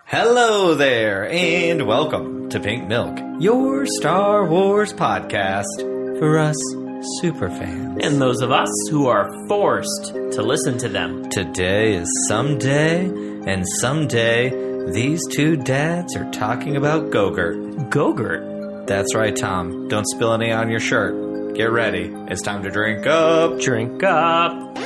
Hello there, and welcome to Pink Milk, your Star Wars podcast for us superfans. And those of us who are forced to listen to them. Today is someday, and someday these two dads are talking about GoGurt. GoGurt? That's right, Tom. Don't spill any on your shirt. Get ready. It's time to drink up. Drink up.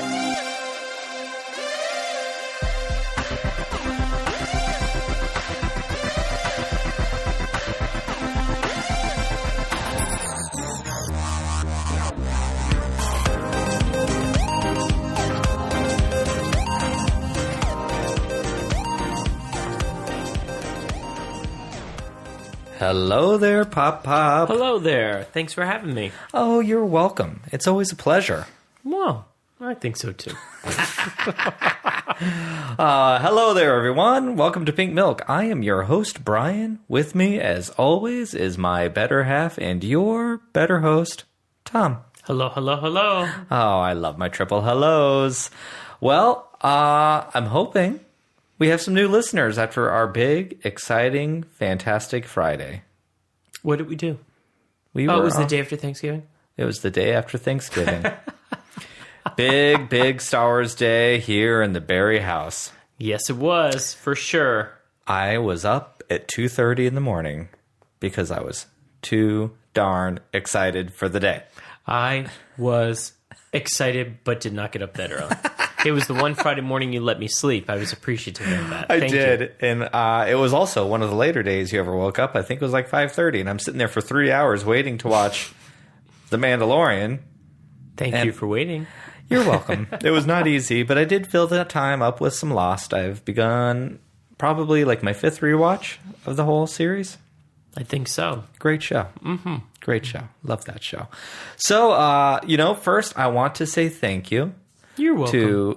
Hello there, Pop Pop. Hello there. Thanks for having me. Oh, you're welcome. It's always a pleasure. Well, I think so too. Hello there, everyone. Welcome to Pink Milk. I am your host, Bryan. With me, as always, is my better half and your better host, Tom. Hello, hello, hello. Oh, I love my triple hellos. Well, I'm hoping we have some new listeners after our big, exciting, fantastic Friday. What did we do? It was the day after Thanksgiving? It was the day after Thanksgiving. Big Star Wars day here in the Berry house. Yes, it was, for sure. I was up at 2:30 in the morning because I was too darn excited for the day. I was excited, but did not get up that early. It was the one Friday morning you let me sleep. I was appreciative of that. I Thank did. you. And it was also one of the later days you ever woke up. I think it was like 5:30, and I'm sitting there for 3 hours waiting to watch The Mandalorian. Thank you for waiting. You're welcome. It was not easy, but I did fill that time up with some Lost. I've begun probably like my 5th rewatch of the whole series. I think so. Great show. Mm-hmm. Great show. Love that show. So, first I want to say thank you. You're welcome.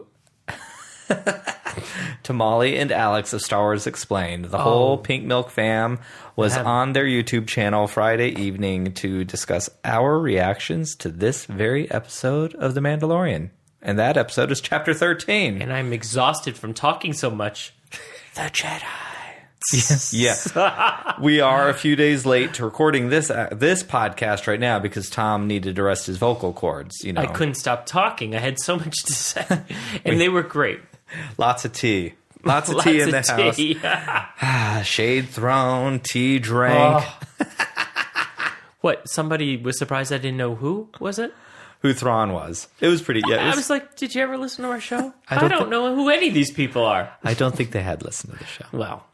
To Molly and Alex of Star Wars Explained. The whole Pink Milk fam was on their YouTube channel Friday evening to discuss our reactions to this very episode of The Mandalorian. And that episode is Chapter 13. And I'm exhausted from talking so much. The Jedi. Yeah. We are a few days late to recording this podcast right now because Tom needed to rest his vocal cords. I couldn't stop talking. I had so much to say. And they were great. Lots of tea. Lots of tea in the house. Shade thrown, tea drank. Oh. What? Somebody was surprised I didn't know who was it? Who Thrawn was. It was pretty... Yeah, I was like, did you ever listen to our show? I don't know who any of these people are. I don't think they had listened to the show. Well,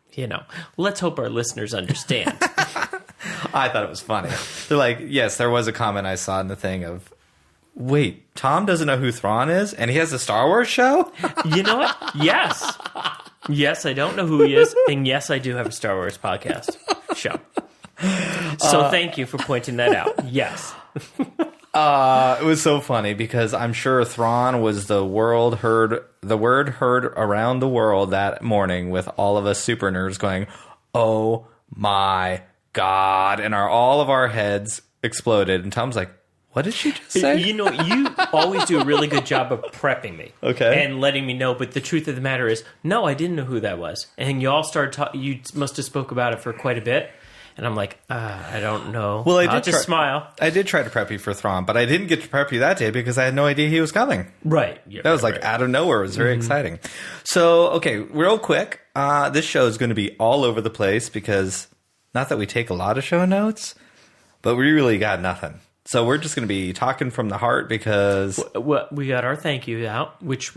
let's hope our listeners understand. I thought it was funny. They're like, yes, there was a comment I saw in the thing of, wait, Tom doesn't know who Thrawn is, and he has a Star Wars show? You know what? Yes. Yes, I don't know who he is, and yes, I do have a Star Wars podcast show. So thank you for pointing that out. Yes. It was so funny because I'm sure Thrawn was the word heard around the world that morning with all of us super nerds going, oh my God. And all of our heads exploded. And Tom's like, what did she just say? You always do a really good job of prepping me. Okay. And letting me know. But the truth of the matter is, no, I didn't know who that was. And you all started you must have spoke about it for quite a bit. And I'm like, I don't know. Well, I'll just smile. I did try to prep you for Thrawn, but I didn't get to prep you that day because I had no idea he was coming. Right. Yeah, that was out of nowhere. It was very exciting. So, okay, real quick. This show is going to be all over the place because not that we take a lot of show notes, but we really got nothing. So we're just going to be talking from the heart because... Well, we got our thank you out, which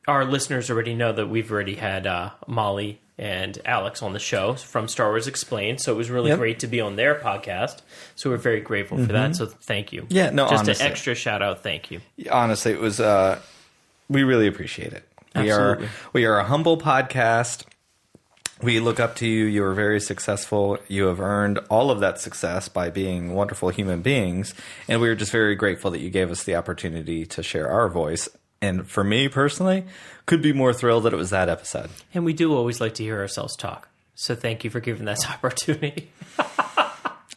our listeners already know that we've already had Molly and Alex on the show from Star Wars Explained, so it was really great to be on their podcast. So we're very grateful for that. So thank you. Yeah, no, just honestly, an extra shout out. Thank you. Honestly, it was. We really appreciate it. Absolutely. We are a humble podcast. We look up to you. You are very successful. You have earned all of that success by being wonderful human beings, and we are just very grateful that you gave us the opportunity to share our voice. And for me personally, could be more thrilled that it was that episode. And we do always like to hear ourselves talk. So thank you for giving that opportunity.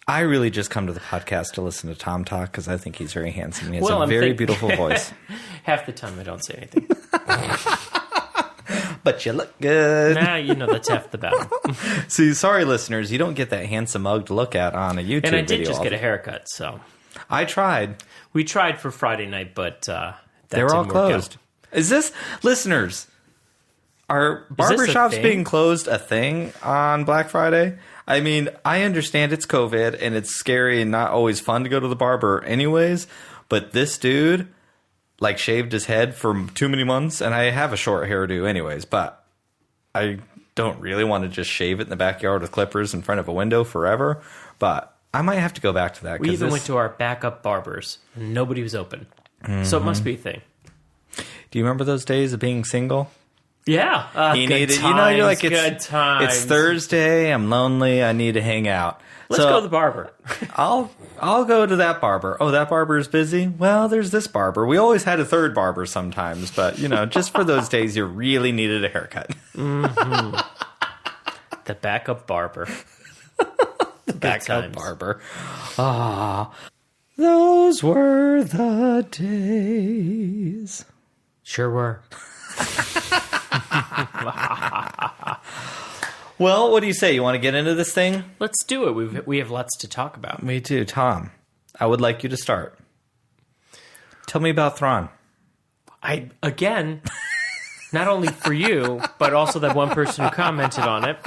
I really just come to the podcast to listen to Tom talk because I think he's very handsome. He has a very beautiful voice. Half the time I don't say anything. but you look good. Nah, that's half the battle. See, sorry, listeners, you don't get that handsome mug to look at on a YouTube video. And I did just get a haircut, so. I tried. We tried for Friday night, but they were all closed. Is this, listeners, are barbershops being closed a thing on Black Friday? I mean, I understand it's COVID and it's scary and not always fun to go to the barber anyways, but this dude, like, shaved his head for too many months, and I have a short hairdo anyways, but I don't really want to just shave it in the backyard with clippers in front of a window forever, but I might have to go back to that. We even went to our backup barbers, and nobody was open. Mm-hmm. So it must be a thing. Do you remember those days of being single? Yeah. You good need times, you're like, good times. It's Thursday, I'm lonely, I need to hang out. Let's go to the barber. I'll go to that barber. Oh, that barber is busy? Well, there's this barber. We always had a third barber sometimes, but, just for those days you really needed a haircut. Mm-hmm. The backup barber. The backup barber. Ah, those were the days. Sure were. Well, what do you say? You want to get into this thing? Let's do it. We have lots to talk about. Me too. Tom, I would like you to start. Tell me about Thrawn. Again, not only for you, but also that one person who commented on it.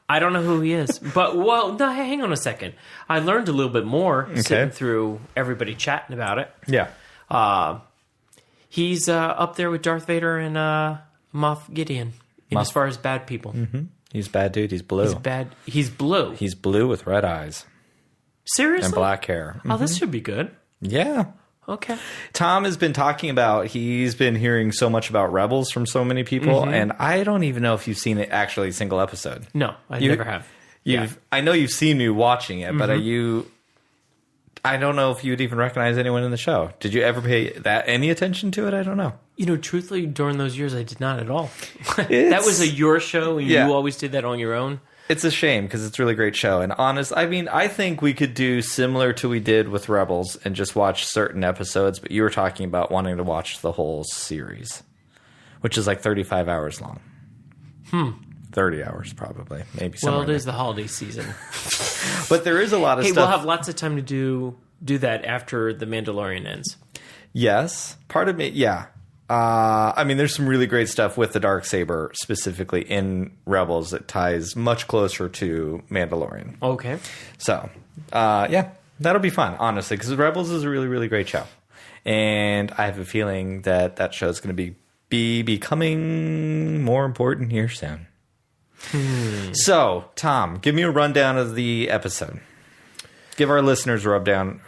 I don't know who he is. But, no, hang on a second. I learned a little bit more sitting through everybody chatting about it. Yeah. He's up there with Darth Vader and Moff Gideon as far as bad people. Mm-hmm. He's a bad dude. He's blue. He's bad. He's blue. He's blue with red eyes. Seriously? And black hair. Mm-hmm. Oh, this should be good. Yeah. Okay. Tom has been talking about, he's been hearing so much about Rebels from so many people, and I don't even know if you've seen it actually a single episode. No, I never have. I know you've seen me watching it, but I don't know if you'd even recognize anyone in the show. Did you ever pay any attention to it? I don't know. Truthfully, during those years, I did not at all. That was your show, and you always did that on your own. It's a shame because it's a really great show. And I think we could do similar to we did with Rebels and just watch certain episodes. But you were talking about wanting to watch the whole series, which is like 35 hours long. 30 hours probably, maybe. Well, it is the holiday season. But there is a lot of stuff. We'll have lots of time to do that after The Mandalorian ends. Yes. Part of me, yeah. There's some really great stuff with the Darksaber, specifically in Rebels, that ties much closer to Mandalorian. Okay. So, that'll be fun, honestly, because Rebels is a really, really great show. And I have a feeling that show is going to be becoming more important here soon. So, Tom, give me a rundown of the episode. Give our listeners a rubdown.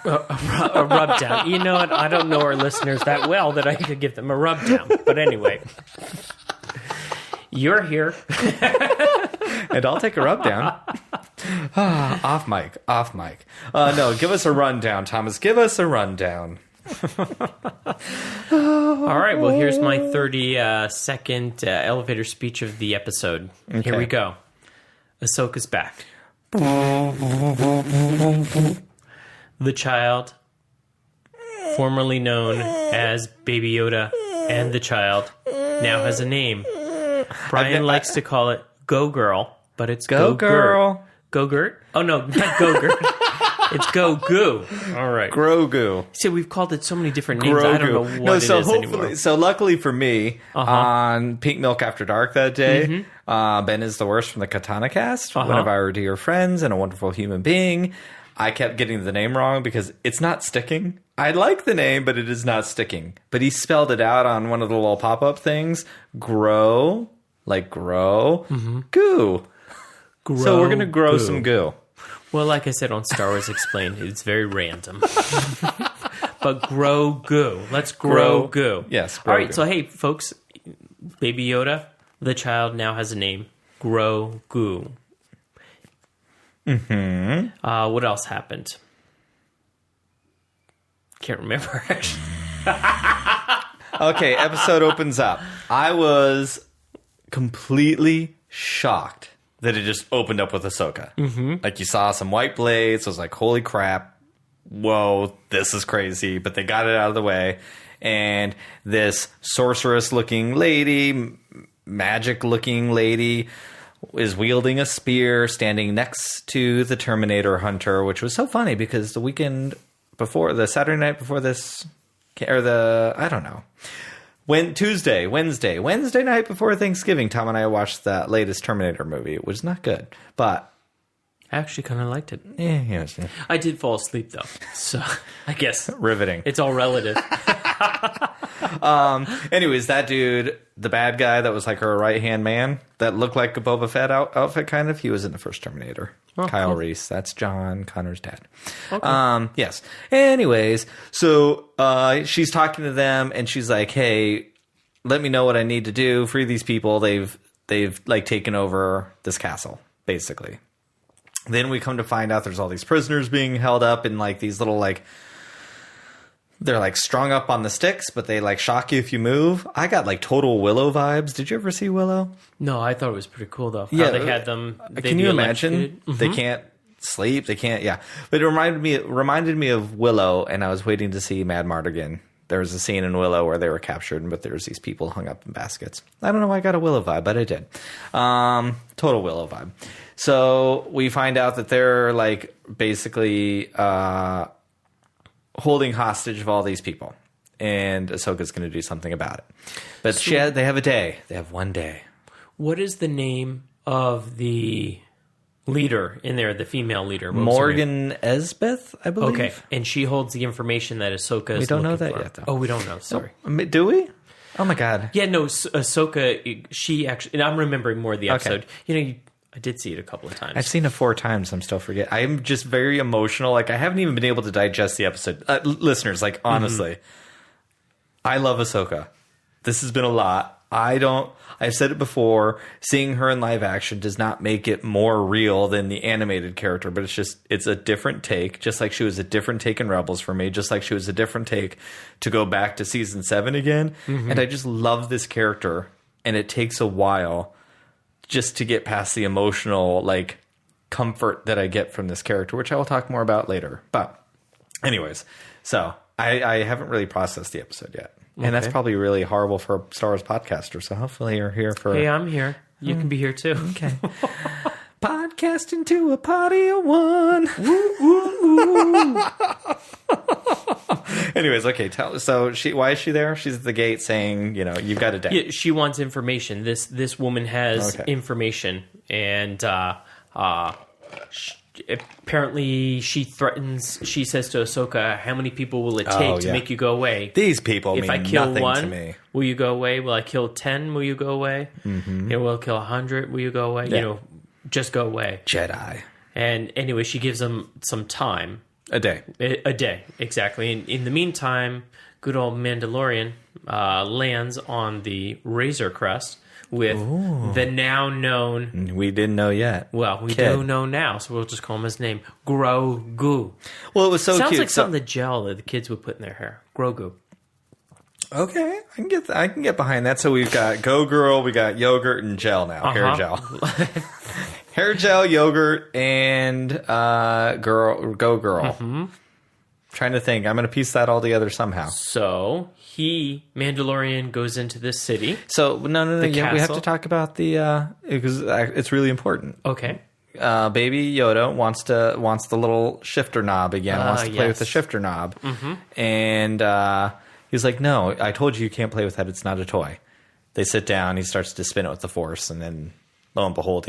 A rub down. You know what? I don't know our listeners that well that I could give them a rub down. But anyway, you're here. And I'll take a rub down. Off mic. No, give us a rundown, Thomas. Give us a rundown. All right. Well, here's my 30-second elevator speech of the episode. Okay. Here we go. Ahsoka's back. The child, formerly known as Baby Yoda, and the child now has a name. Bryan likes to call it GoGurrl, but it's GoGurrl. GoGurt? Oh, no, not GoGurt. It's Go-Goo. All right. Grogu. See, we've called it so many different names. I don't know what it is anymore. So luckily for me, on Pink Milk After Dark that day, Ben is the Worst from the Katana cast, one of our dear friends and a wonderful human being. I kept getting the name wrong because it's not sticking. I like the name, but it is not sticking. But he spelled it out on one of the little pop-up things. Grow, like grow, goo. So we're going to grow some goo. Well, like I said on Star Wars Explained, it's very random. But grow goo. Let's grow goo. Yes, all right, so hey, folks, Baby Yoda, the child now has a name. Grow goo. What else happened? Can't remember, actually. Okay, episode opens up. I was completely shocked that it just opened up with Ahsoka. Like, you saw some white blades. I was like, holy crap. Whoa, this is crazy. But they got it out of the way. And this sorceress-looking lady, magic-looking lady is wielding a spear, standing next to the Terminator hunter, which was so funny because the weekend before, the Saturday night before this, or I don't know. Wednesday night before Thanksgiving, Tom and I watched that latest Terminator movie. It was not good, but I actually kind of liked it. Yeah. I did fall asleep, though. So, I guess. Riveting. It's all relative. Anyways, that dude, the bad guy that was like her right-hand man, that looked like a Boba Fett outfit, kind of, he was in the first Terminator. Oh, Kyle cool. Reese. That's John Connor's dad. Okay. Yes. Anyways, so she's talking to them, and she's like, hey, let me know what I need to do. Free these people. They've like taken over this castle, basically. Then we come to find out there's all these prisoners being held up in like these little like, they're like strung up on the sticks, but they like shock you if you move. I got like total Willow vibes. Did you ever see Willow? No, I thought it was pretty cool though. Yeah, How they had them. Can you imagine? Mm-hmm. They can't sleep. They can't. Yeah, but it reminded me of Willow, and I was waiting to see Mad Mardigan. There was a scene in Willow where they were captured, but there was these people hung up in baskets. I don't know why I got a Willow vibe, but I did. Total Willow vibe. So we find out that they're like basically holding hostage of all these people, and Ahsoka's going to do something about it. But they have a day. They have one day. What is the name of the leader in there, the female leader? Morgan Elsbeth, I believe. Okay, and she holds the information that Ahsoka is We don't know looking that for. yet, though. Oh, we don't know. Sorry. Do we? Oh, my God. Yeah, no, Ahsoka, she actually... And I'm remembering more of the episode. Okay. I did see it a couple of times. I've seen it 4 times. I'm still forgetting. I'm just very emotional. Like, I haven't even been able to digest the episode. Listeners, like, honestly, I love Ahsoka. This has been a lot. I've said it before, seeing her in live action does not make it more real than the animated character, but it's a different take, just like she was a different take in Rebels for me, just like she was a different take to go back to season 7 again. And I just love this character, and it takes a while just to get past the emotional, like, comfort that I get from this character, which I will talk more about later. But anyways, so I haven't really processed the episode yet. Okay. And that's probably really horrible for a Star Wars podcaster. So hopefully you're here for... Hey, I'm here. You can be here too. Okay. Podcasting to a party of one. Anyways, okay. Why is she there? She's at the gate saying, you've got a day. Yeah, she wants information. This woman has information, and apparently she threatens. She says to Ahsoka, "How many people will it take to make you go away? These people if mean I kill nothing one, to me. Will you go away? Will I kill 10? Will you go away? Will I kill 100? Will you go away? Yeah. Just go away." Jedi. And anyway, she gives them some time. A day. A day, exactly. And in the meantime, good old Mandalorian lands on the Razor Crest with the now known... We didn't know yet. Well, we do know now, so we'll just call him his name. Grogu. Well, it was so Sounds cute. like some of the gel that the kids would put in their hair. Grogu. Okay, I can get behind that. So we've got GoGurrl, we got yogurt and gel now. Hair gel. Hair gel, yogurt, and GoGurrl. Trying to think. I'm going to piece that all together somehow. So, Mandalorian, goes into this city. So, no. Yeah, we have to talk about because it's really important. Okay. Baby Yoda wants the little shifter knob again. Wants to play with the shifter knob. And he's like, no, I told you can't play with that. It's not a toy. They sit down. He starts to spin it with the Force. And then, lo and behold,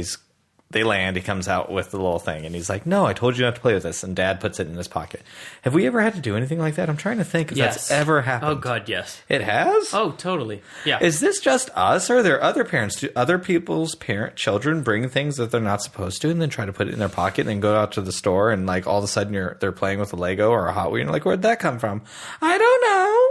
they land. He comes out with the little thing. And he's like, no, I told you not to play with this. And Dad puts it in his pocket. Have we ever had to do anything like that? I'm trying to think if that's ever happened. Oh, God, yes. It has? Oh, totally. Yeah. Is this just us, or are there other parents? Do other people's children bring things that they're not supposed to and then try to put it in their pocket and then go out to the store and like all of a sudden they're playing with a Lego or a Hot Wheel and you're like, where'd that come from? I don't know.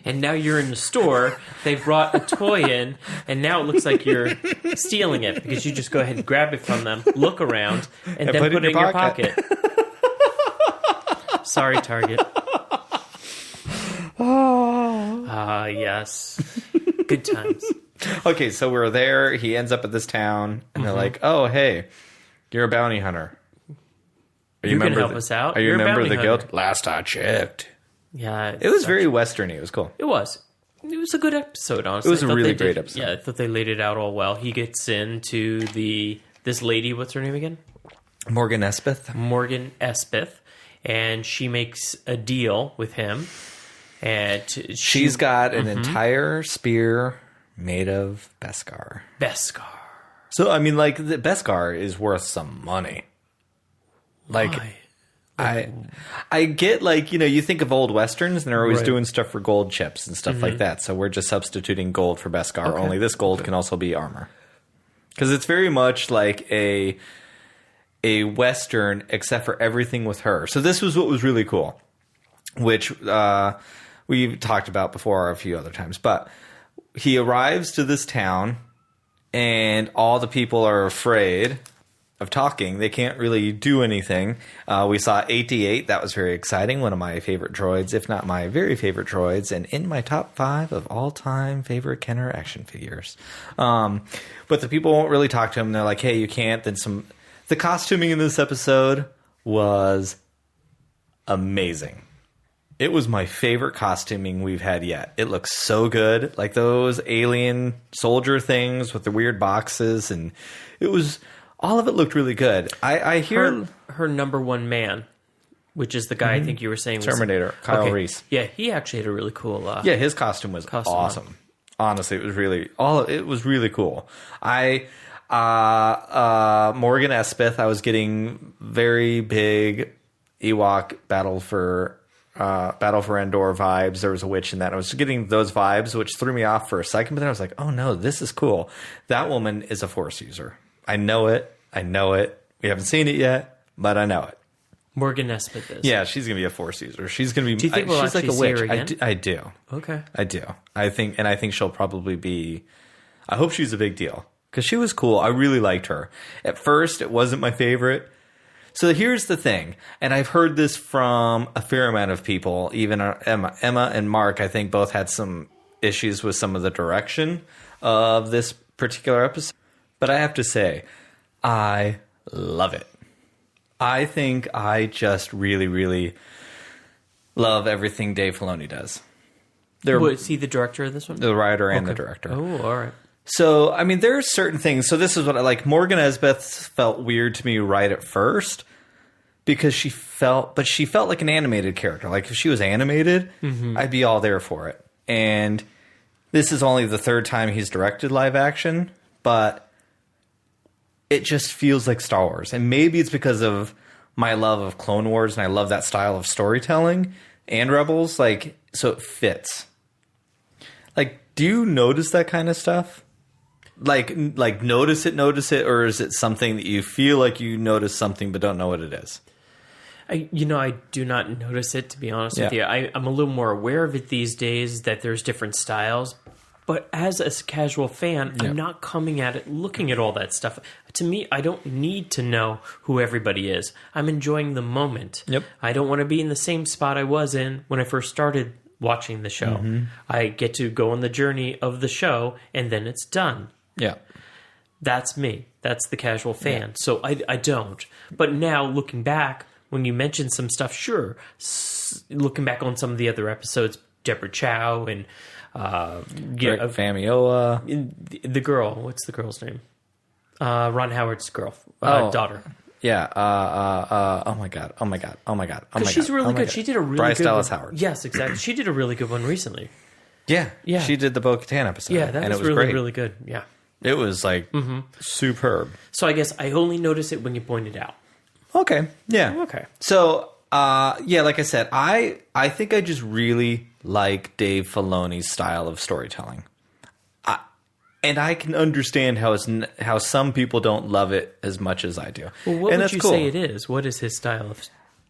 And now you're in the store, they've brought a toy in, and now it looks like you're stealing it because you just go ahead and grab it from them, look around, and then put it in your pocket. Sorry, Target. Yes. Good times. Okay, so we're there. He ends up at this town, and they're like, oh, hey, you're a bounty hunter. You can help us out. Are you a member of the guild? Last I checked. Yeah. It was very Western-y. It was cool. It was. It was a good episode, honestly. It was a really great episode. Yeah, I thought they laid it out all well. He gets into this lady, what's her name again? Morgan Espeth. And she makes a deal with him. And she's got an entire spear made of Beskar. So, I mean, like, the Beskar is worth some money. Like, why? I get, like, you think of old Westerns, and they're always doing stuff for gold chips and stuff like that. So we're just substituting gold for Beskar. Only this gold can also be armor. Because it's very much like a Western, except for everything with her. So this was what was really cool, which we've talked about before a few other times. But he arrives to this town, and all the people are afraid of talking. They can't really do anything. We saw 88. That was very exciting. One of my favorite droids, if not my very favorite droids, and in my top 5 of all-time favorite Kenner action figures. But the people won't really talk to him. They're like, hey, you can't. Then the costuming in this episode was amazing. It was my favorite costuming we've had yet. It looks so good. Like those alien soldier things with the weird boxes. And it was... all of it looked really good. I hear... Her number one man, which is the guy I think you were saying was... Terminator, Kyle Reese. Yeah, he actually had a really cool... yeah, his costume was awesome. Honestly, it was really... it was really cool. Morgan Espeth, I was getting very big Ewok Battle for Endor vibes. There was a witch in that. I was getting those vibes, which threw me off for a second. But then I was like, oh no, this is cool. That woman is a Force user. I know it. We haven't seen it yet, but I know it. Morgan Espeth is. Yeah, she's going to be a Force user. She's going to be... Do you think we'll she's like a see witch. her again? I do. Okay. I do. I think she'll probably be... I hope she's a big deal. Because she was cool. I really liked her. At first, it wasn't my favorite. So here's the thing. And I've heard this from a fair amount of people. Even Emma and Mark, I think, both had some issues with some of the direction of this particular episode. But I have to say, I love it. I think I just really, really love everything Dave Filoni does. Is he the director of this one? The writer and the director. Oh, all right. So, I mean, there are certain things. So this is what I like. Morgan Espeth felt weird to me right at first because she felt like an animated character. Like if she was animated, I'd be all there for it. And this is only the 3rd time he's directed live action, but it just feels like Star Wars. And maybe it's because of my love of Clone Wars and I love that style of storytelling and Rebels. Like, so it fits. Like, do you notice that kind of stuff? Like notice it, or is it something that you feel like you notice something but don't know what it is? I do not notice it, to be honest with you. I'm a little more aware of it these days, that there's different styles. But as a casual fan, I'm not coming at it looking at all that stuff. To me, I don't need to know who everybody is. I'm enjoying the moment. Yep. I don't want to be in the same spot I was in when I first started watching the show. I get to go on the journey of the show, and then it's done. Yeah. That's me. That's the casual fan. Yeah. So I don't. But now, looking back, when you mentioned some stuff, sure. Looking back on some of the other episodes, Deborah Chow and... Famiola. The girl. What's the girl's name? Ron Howard's girl. Daughter. Yeah. Oh my god. She's really good. She did a really Bryce good Dallas one. Howard. Yes, exactly. She did a really good one recently. Yeah. She did the Bo-Katan episode. Yeah, that was really, great. really good. Yeah. It was like superb. So I guess I only notice it when you point it out. Okay. Yeah. Okay. So, like I said, I think I just really like Dave Filoni's style of storytelling. And I can understand how some people don't love it as much as I do. Well, what and would you say it is? What is his style of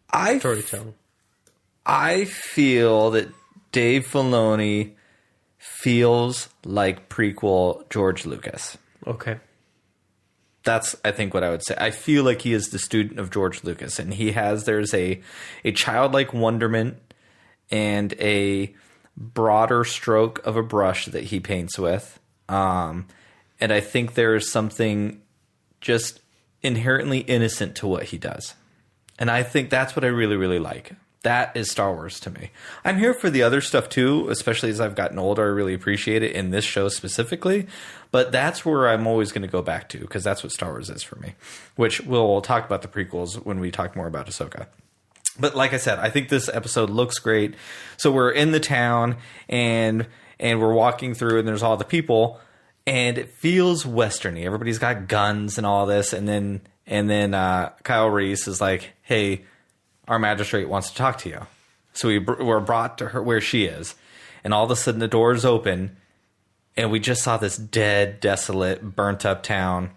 storytelling? I feel that Dave Filoni feels like prequel George Lucas. Okay. That's, I think, what I would say. I feel like he is the student of George Lucas, and there's a childlike wonderment and a broader stroke of a brush that he paints with. And I think there's something just inherently innocent to what he does. And I think that's what I really, really like. That is Star Wars to me. I'm here for the other stuff too, especially as I've gotten older. I really appreciate it in this show specifically. But that's where I'm always going to go back to, because that's what Star Wars is for me. Which we'll talk about the prequels when we talk more about Ahsoka. But like I said, I think this episode looks great. So we're in the town and we're walking through and there's all the people and it feels westerny. Everybody's got guns and all this. And then Kyle Reese is like, hey, our magistrate wants to talk to you. So we're brought to her where she is. And all of a sudden the doors open and we just saw this dead, desolate, burnt up town.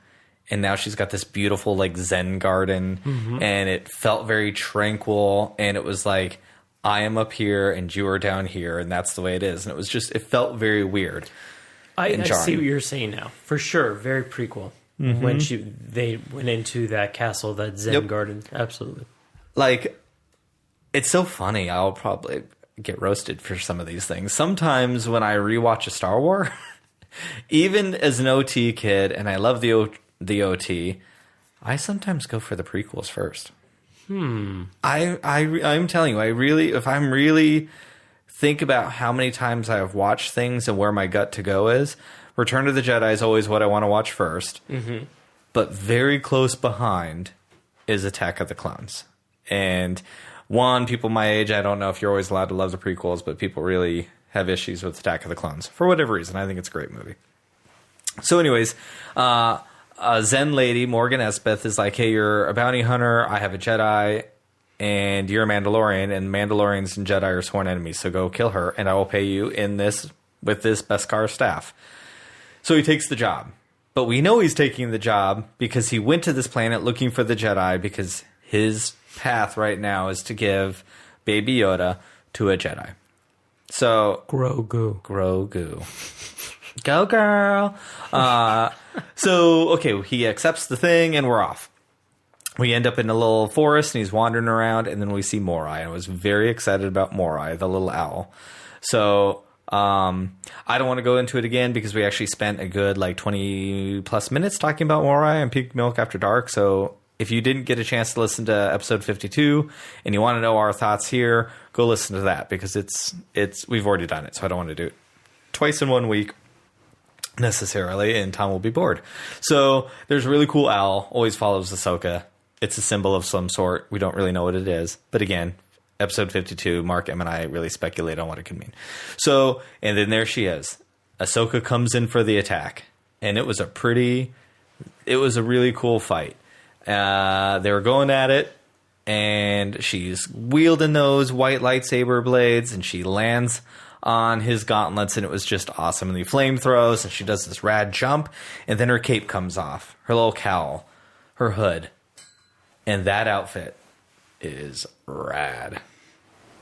And now she's got this beautiful like Zen garden and it felt very tranquil. And it was like, I am up here and you are down here. And that's the way it is. And it felt very weird. I see what you're saying now. For sure. Very prequel. When they went into that castle, that Zen garden. Absolutely. Like, it's so funny. I'll probably get roasted for some of these things. Sometimes when I rewatch a Star Wars, even as an OT kid, and I love the OT, I sometimes go for the prequels first. I'm telling you, if I'm really think about how many times I have watched things and where my gut to go is, Return of the Jedi is always what I want to watch first. But very close behind is Attack of the Clones. And people my age, I don't know if you're always allowed to love the prequels, but people really have issues with Attack of the Clones. For whatever reason, I think it's a great movie. So anyways, a Zen lady, Morgan Espeth, is like, hey, you're a bounty hunter, I have a Jedi, and you're a Mandalorian, and Mandalorians and Jedi are sworn enemies, so go kill her, and I will pay you with this Beskar staff. So he takes the job. But we know he's taking the job because he went to this planet looking for the Jedi, because his path right now is to give Baby Yoda to a Jedi. So Grogu. Go girl. So he accepts the thing and we're off. We end up in a little forest and he's wandering around and then we see Morai. I was very excited about Morai, the little owl. So I don't want to go into it again because we actually spent a good 20 plus minutes talking about Morai and Pink Milk After Dark. So if you didn't get a chance to listen to episode 52 and you want to know our thoughts here, go listen to that because we've already done it. So I don't want to do it twice in 1 week necessarily, and Tom will be bored. So there's a really cool owl, always follows Ahsoka. It's a symbol of some sort. We don't really know what it is. But again, episode 52, Mark, M, and I really speculate on what it could mean. So, and then there she is. Ahsoka comes in for the attack. And it was a really cool fight. They were going at it, and she's wielding those white lightsaber blades, and she lands on his gauntlets, and it was just awesome. And the flame throws, and she does this rad jump, and then her cape comes off, her little cowl, her hood, and that outfit is rad.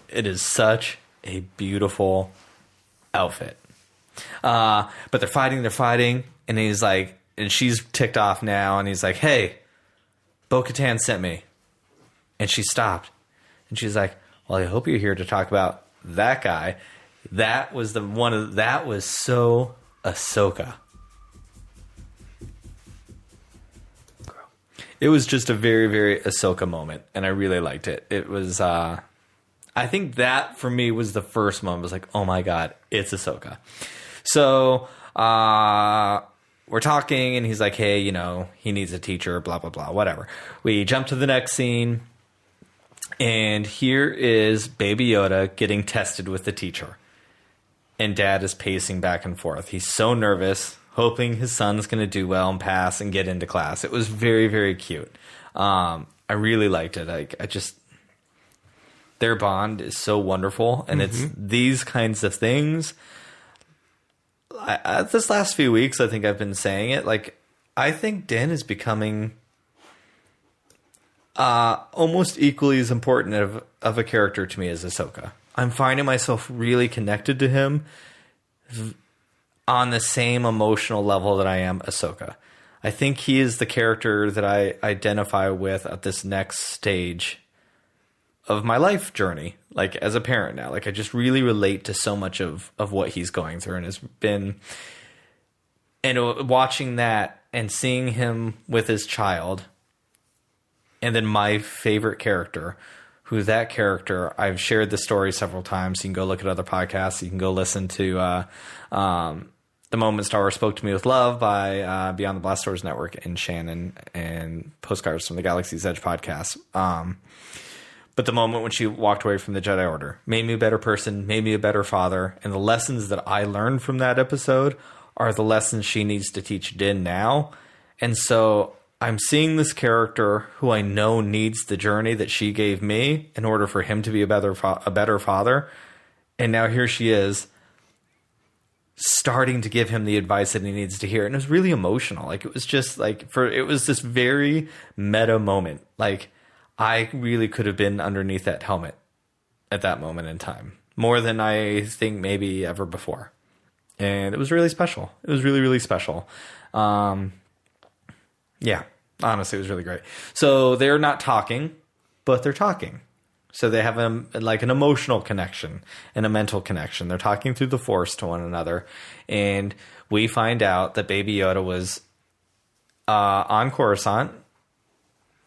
It is such a beautiful outfit. But they're fighting, and he's like, and she's ticked off now, and he's like, hey, Bo-Katan sent me. And she stopped. And she's like, well, I hope you're here to talk about that guy. That was that was so Ahsoka. It was just a very, very Ahsoka moment. And I really liked it. It was, I think that for me was the first moment. I was like, oh my God, it's Ahsoka. So, we're talking, and he's like, hey, he needs a teacher, blah, blah, blah, whatever. We jump to the next scene, and here is Baby Yoda getting tested with the teacher. And Dad is pacing back and forth. He's so nervous, hoping his son's going to do well and pass and get into class. It was very, very cute. I really liked it. Their bond is so wonderful, and it's these kinds of things. This last few weeks, I think I've been saying it. I think Din is becoming almost equally as important of a character to me as Ahsoka. I'm finding myself really connected to him on the same emotional level that I am Ahsoka. I think he is the character that I identify with at this next stage of my life journey, as a parent now. I just really relate to so much of what he's going through, and has been, and watching that and seeing him with his child, and then my favorite character, who that character, I've shared the story several times. You can go look at other podcasts. You can go listen to The Moment Star Wars Spoke to Me with Love by Beyond the Blast Doors Network and Shannon, and Postcards from the Galaxy's Edge podcast. But the moment when she walked away from the Jedi Order made me a better person, made me a better father. And the lessons that I learned from that episode are the lessons she needs to teach Din now. And so I'm seeing this character who I know needs the journey that she gave me in order for him to be a better father. And now here she is, starting to give him the advice that he needs to hear. And it was really emotional. Like, it was just like, it was this very meta moment. Like, I really could have been underneath that helmet at that moment in time, more than I think maybe ever before. And it was really special. It was really, really special. Yeah, honestly, it was really great. So they're not talking, but they're talking. So they have an emotional connection and a mental connection. They're talking through the Force to one another. And we find out that Baby Yoda was on Coruscant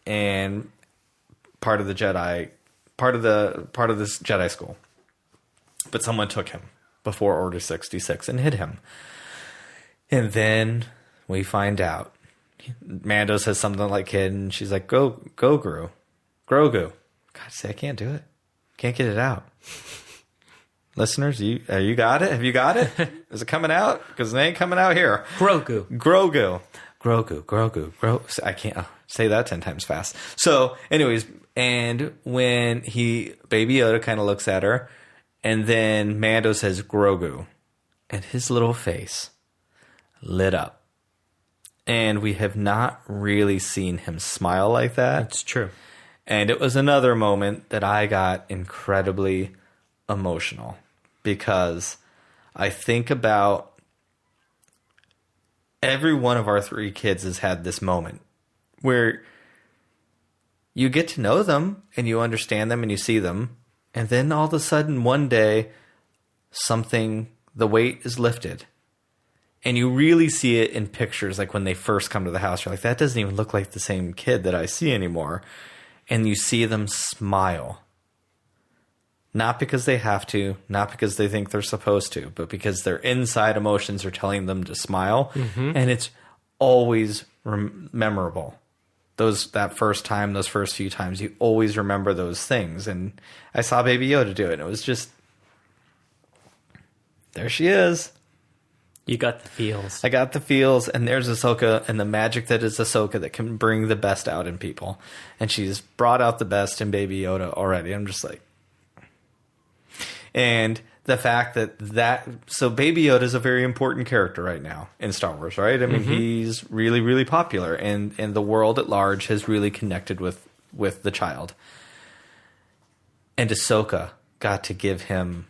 and part of the Jedi, part of this Jedi school. But someone took him before Order 66 and hid him. And then we find out Mando says something like "kid," and she's like, "Grogu." God, say I can't do it. Can't get it out. Listeners, you got it? Have you got it? Is it coming out? Because it ain't coming out here. Grogu. I can't say that 10 times fast. So, anyways, and when Baby Yoda kind of looks at her, and then Mando says Grogu, and his little face lit up. And we have not really seen him smile like that. It's true. And it was another moment that I got incredibly emotional, because I think about every one of our 3 kids has had this moment where you get to know them and you understand them and you see them. And then all of a sudden one day, the weight is lifted. And you really see it in pictures, like when they first come to the house. You're like, that doesn't even look like the same kid that I see anymore. And you see them smile. Not because they have to, not because they think they're supposed to, but because their inside emotions are telling them to smile. Mm-hmm. And it's always memorable. That first time, those first few times, you always remember those things. And I saw Baby Yoda do it, and it was just, there she is. You got the feels. I got the feels, and there's Ahsoka and the magic that is Ahsoka that can bring the best out in people. And she's brought out the best in Baby Yoda already. I'm just like... And the fact so Baby Yoda is a very important character right now in Star Wars, right? I mean, he's really, really popular, and the world at large has really connected with the child. And Ahsoka got to give him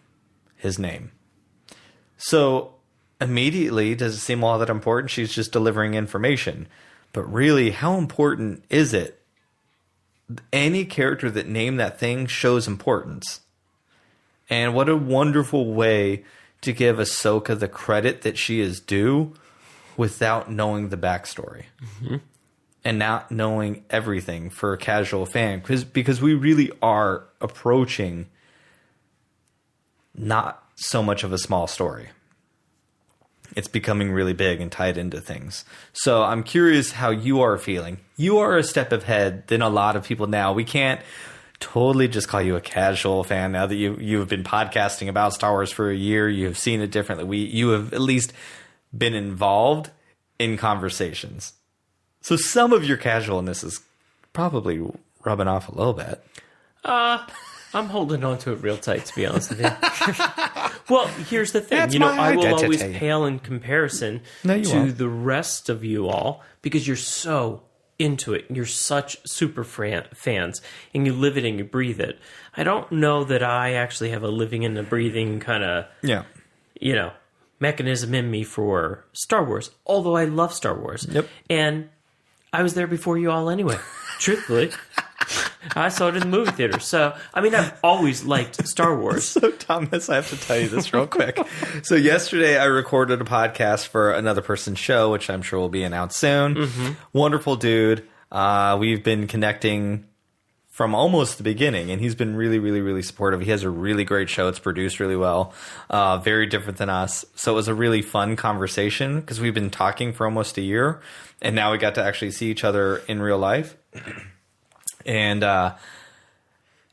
his name. So... immediately, does it seem all that important? She's just delivering information. But really, how important is it? Any character that named that thing shows importance. And what a wonderful way to give Ahsoka the credit that she is due without knowing the backstory. Mm-hmm. And not knowing everything for a casual fan. Because we really are approaching not so much of a small story. It's becoming really big and tied into things. So I'm curious how you are feeling. You are a step ahead than a lot of people now. We can't totally just call you a casual fan now that you have been podcasting about Star Wars for a year. You have seen it differently. You have at least been involved in conversations. So some of your casualness is probably rubbing off a little bit. I'm holding on to it real tight, to be honest with you. Well, here's the thing. That's I will identity. always pale in comparison to the rest of you all, because you're so into it. You're such super fans, and you live it and you breathe it. I don't know that I actually have a living and a breathing kind of, mechanism in me for Star Wars, although I love Star Wars. Yep. And I was there before you all anyway, truthfully. I saw it in the movie theater. So, I mean, I've always liked Star Wars. So, Thomas, I have to tell you this real quick. So, yesterday I recorded a podcast for another person's show, which I'm sure will be announced soon. Mm-hmm. Wonderful dude. We've been connecting from almost the beginning, and he's been really, really, really supportive. He has a really great show. It's produced really well, very different than us. So it was a really fun conversation because we've been talking for almost a year, and now we got to actually see each other in real life. And I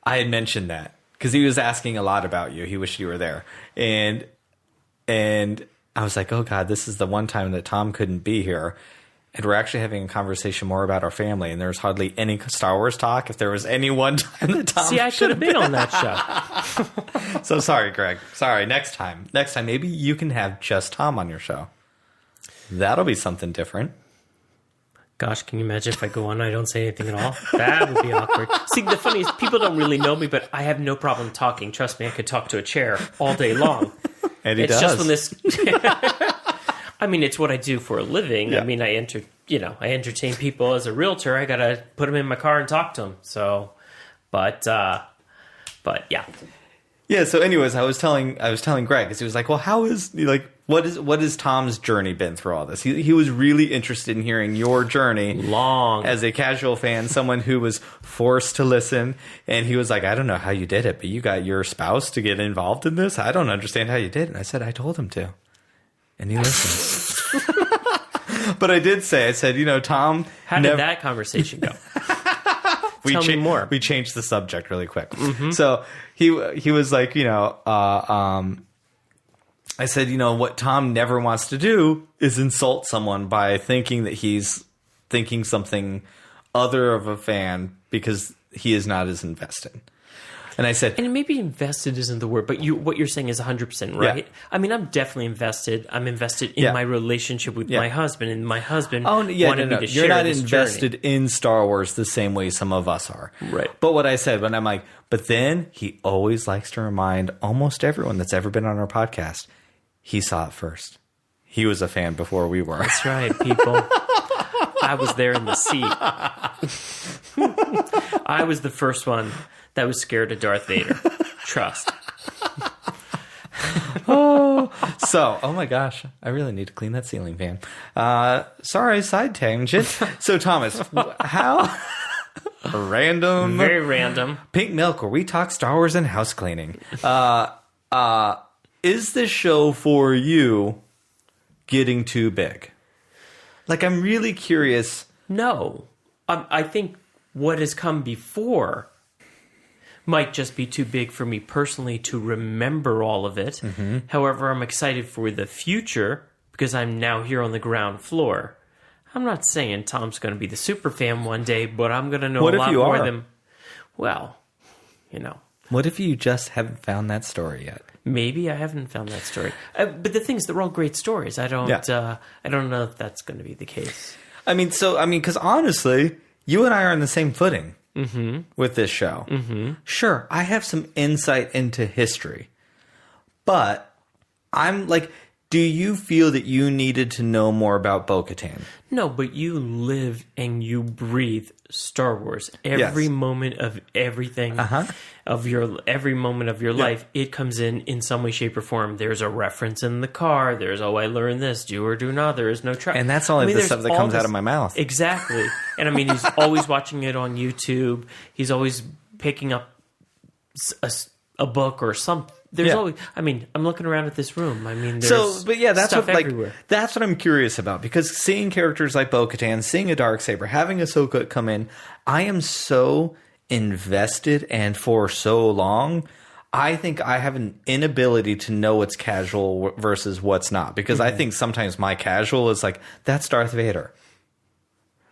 had mentioned that because he was asking a lot about you. He wished you were there, and I was like, oh God, this is the one time that Tom couldn't be here. And we're actually having a conversation more about our family, and there's hardly any Star Wars talk. If there was any one time that Tom I should have been on that show. So sorry, Greg. Sorry. Next time, maybe you can have just Tom on your show. That'll be something different. Gosh, can you imagine if I go on and I don't say anything at all? That would be awkward. See, the funny is, people don't really know me, but I have no problem talking. Trust me, I could talk to a chair all day long. And he does. Just when this... I mean, it's what I do for a living. Yeah. I mean, I entertain people as a realtor. I gotta put them in my car and talk to them. So, but yeah. Yeah. So, anyways, I was telling Greg, because he was like, "Well, what has Tom's journey been through all this?" He was really interested in hearing your journey, long as a casual fan, someone who was forced to listen, and he was like, "I don't know how you did it, but you got your spouse to get involved in this. I don't understand how you did." And I said, "I told him to." And he listens. But I did say, Tom... How did that conversation go? Tell me more. We changed the subject really quick. Mm-hmm. So he was like, I said, what Tom never wants to do is insult someone by thinking that he's thinking something other of a fan because he is not as invested. And I said... And maybe invested isn't the word, but what you're saying is 100% right. Yeah. I mean, I'm definitely invested. I'm invested in my relationship with my husband, and my husband wanted me to share You're not this invested journey. In Star Wars the same way some of us are. Right. But what I said, when I'm like, but then he always likes to remind almost everyone that's ever been on our podcast, he saw it first. He was a fan before we were. That's right, people. I was there in the seat. I was the first one that was scared of Darth Vader. Trust. Oh my gosh. I really need to clean that ceiling fan. Sorry, side tangent. So, Thomas, how... Random. Very random. Pink Milk, where we talk Star Wars and house cleaning. Is this show for you getting too big? Like, I'm really curious. No. I think what has come before might just be too big for me personally to remember all of it. Mm-hmm. However, I'm excited for the future because I'm now here on the ground floor. I'm not saying Tom's going to be the super fan one day, but I'm going to know a lot more than... Well, What if you just haven't found that story yet? Maybe I haven't found that story. But the thing is, they're all great stories. I don't know if that's going to be the case. Because honestly, you and I are on the same footing. Mm-hmm. With this show. Mm-hmm. Sure, I have some insight into history, but I'm like, do you feel that you needed to know more about Bo-Katan? No, but you live and you breathe Star Wars. Every moment of everything, every moment of your life, it comes in some way, shape, or form. There's a reference in the car. There's, I learned this. Do or do not. There is no track. And that's only the stuff that comes out of my mouth. Exactly. And he's always watching it on YouTube. He's always picking up a book or something. There's always, I'm looking around at this room. There's that's stuff what everywhere. That's what I'm curious about, because seeing characters like Bo-Katan, seeing a Darksaber, having Ahsoka come in, I am so invested, and for so long, I think I have an inability to know what's casual versus what's not, because I think sometimes my casual is like, that's Darth Vader.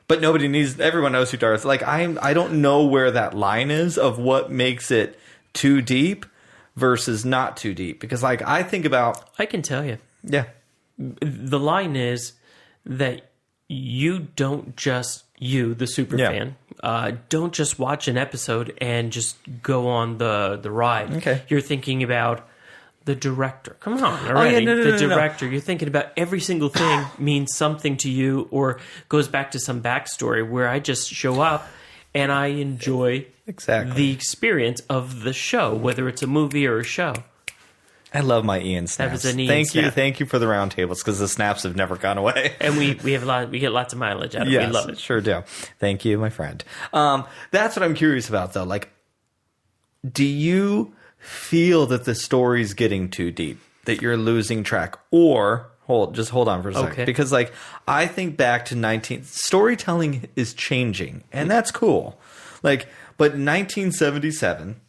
But everyone knows who Darth, I don't know where that line is of what makes it too deep versus not too deep, because I think about... I can tell you. Yeah. The line is that you don't just, the super fan, don't just watch an episode and just go on the ride. Okay. You're thinking about the director. Come on, already. The director. You're thinking about every single thing means something to you or goes back to some backstory, where I just show up and I enjoy the experience of the show, whether it's a movie or a show. I love my Ian snaps. That was an Ian snap. Thank you for the round tables, because the snaps have never gone away. And we get lots of mileage out of it. Yes, we love it. Sure do. Thank you, my friend. That's what I'm curious about, though. Like, do you feel that the story's getting too deep, that you're losing track, or hold on for a second, because like I think back to storytelling is changing, and that's cool. Like, but in 1977.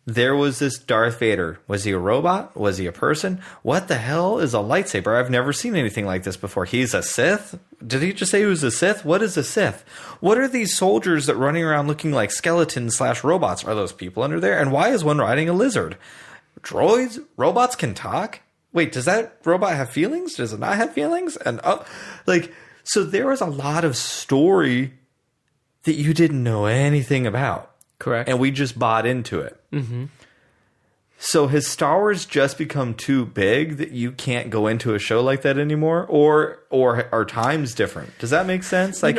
There was this Darth Vader. Was he a robot? Was he a person? What the hell is a lightsaber? I've never seen anything like this before. He's a Sith? Did he just say he was a Sith? What is a Sith? What are these soldiers that running around looking like skeletons/robots? Are those people under there? And why is one riding a lizard? Droids? Robots can talk? Wait, does that robot have feelings? Does it not have feelings? And so there was a lot of story that you didn't know anything about. Correct. And we just bought into it. Mm-hmm. So has Star Wars just become too big that you can't go into a show like that anymore? Or are times different? Does that make sense? Like,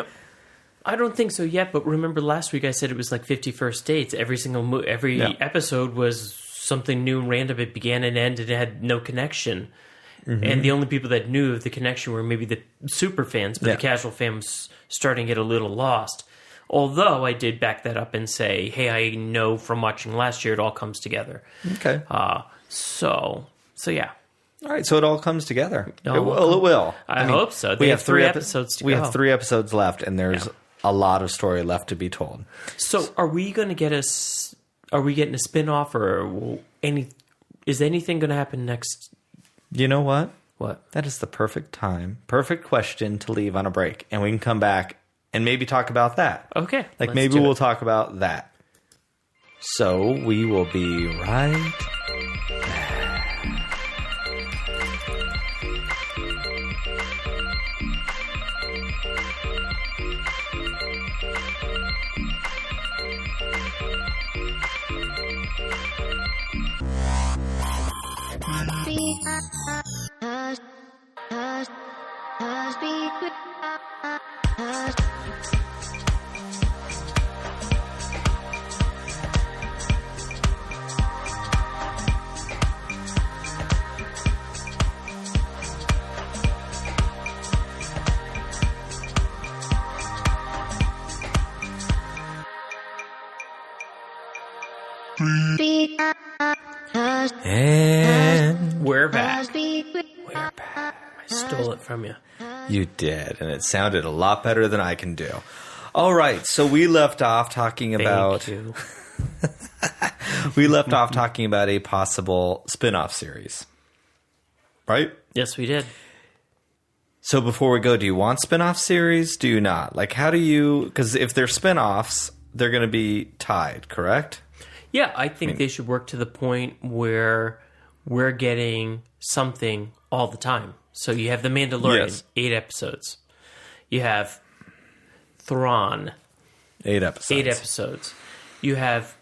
I don't think so yet, but remember last week I said it was like 50 First Dates. Every episode was something new and random. It began and ended. It had no connection. Mm-hmm. And the only people that knew of the connection were maybe the super fans, but the casual fan was starting to get a little lost. Although I did back that up and say, hey, I know from watching last year it all comes together. Okay. So yeah. All right, so it all comes together. It will. I hope so. We have 3 episodes to go. We have 3 episodes left, and there's a lot of story left to be told. So are we going to get are we getting a spin-off, or is anything going to happen next? You know what? What? That is the perfect question to leave on a break, and we can come back and maybe talk about that. Okay. Like maybe we'll talk about that. So we will be right and we're back. I stole it from you. You did, and it sounded a lot better than I can do. All right, so we left off talking about we left off talking about a possible spin-off series. Right? Yes, we did. So before we go, do you want spin-off series? Do you not? Like, how do you... Because if they're spin-offs, they're going to be tied, correct? Yeah, I think they should work to the point where we're getting something all the time. So you have The Mandalorian, 8 episodes. You have Thrawn. 8 episodes. 8 episodes. You have...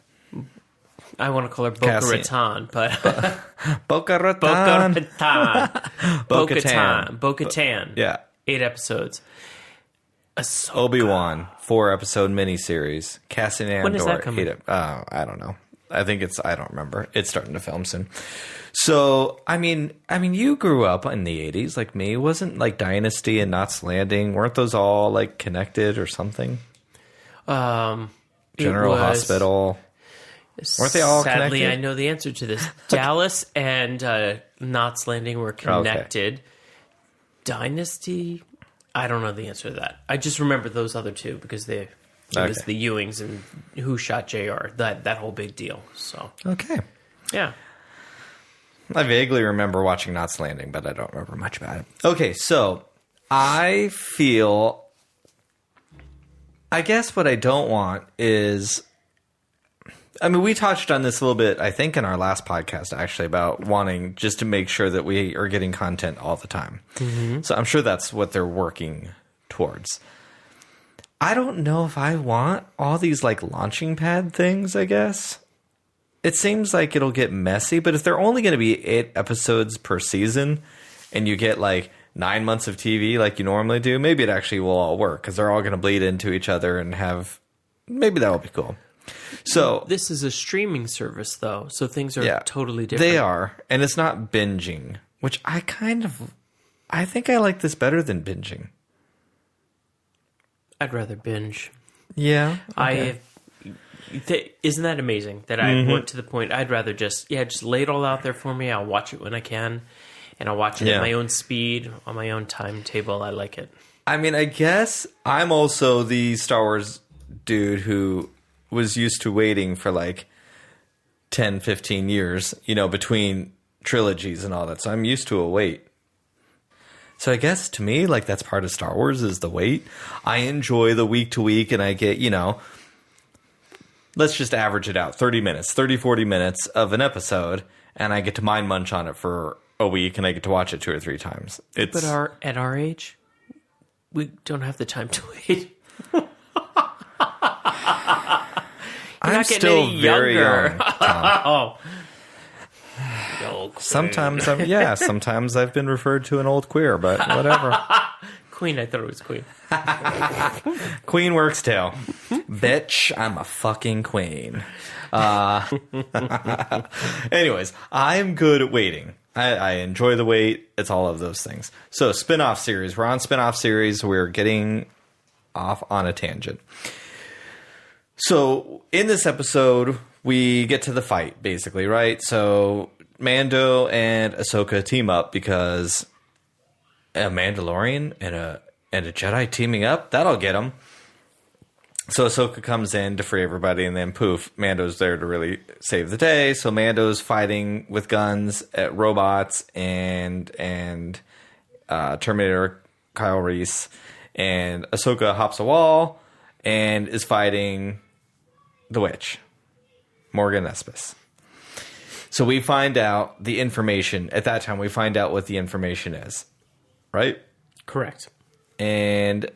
I want to call her Bo-Katan, but... Bo-Katan. Bo-Katan. Yeah. 8 episodes. Ahsoka. Obi-Wan, 4-episode miniseries. Cassian Andor. When is that coming? I don't know. I think I don't remember. It's starting to film soon. So, I mean, you grew up in the 80s like me. Wasn't like Dynasty and Knots Landing, weren't those all like connected or something? General Hospital. Weren't they all connected? Sadly, I know the answer to this. Dallas and Knots Landing were connected. Okay. Dynasty, I don't know the answer to that. I just remember those other two because it was the Ewings and Who Shot JR. That whole big deal. So okay, yeah. I vaguely remember watching Knots Landing, but I don't remember much about it. Okay, so I guess what I don't want is... I mean, we touched on this a little bit, I think, in our last podcast, actually, about wanting just to make sure that we are getting content all the time. Mm-hmm. So I'm sure that's what they're working towards. I don't know if I want all these, like, launching pad things, I guess. It seems like it'll get messy, but if they're only going to be 8 episodes per season, and you get, like, 9 months of TV like you normally do, maybe it actually will all work, because they're all going to bleed into each other and have... Maybe that will be cool. So this is a streaming service, though, so things are totally different. They are, and it's not binging, which I think I like this better than binging. I'd rather binge. Yeah. Okay. Isn't that amazing that I went to the point I'd rather just lay it all out there for me. I'll watch it when I can, and I'll watch it at my own speed, on my own timetable. I like it. I mean, I guess I'm also the Star Wars dude who was used to waiting for like 10, 15 years, between trilogies and all that. So I'm used to a wait. So I guess to me, like, that's part of Star Wars is the wait. I enjoy the week to week, and I get, let's just average it out, 30 minutes, 30, 40 minutes of an episode, and I get to mind munch on it for a week, and I get to watch it 2 or 3 times. But at our age, we don't have the time to wait. I'm still very young, Tom. Oh. Sometimes I've been referred to an old queer, but whatever. Queen, I thought it was queen. Queen works too. Bitch, I'm a fucking queen. Anyways, I'm good at waiting. I enjoy the wait. It's all of those things. So spin-off series. We're on spin-off series. We're getting off on a tangent. So in this episode, we get to the fight, basically, right? So Mando and Ahsoka team up because a Mandalorian and a Jedi teaming up, that'll get them. So Ahsoka comes in to free everybody, and then poof, Mando's there to really save the day. So Mando's fighting with guns at robots and Terminator Kyle Reese, and Ahsoka hops a wall and is fighting the witch, Morgan Espis. So we find out the information. At that time, we find out what the information is, right? Correct. And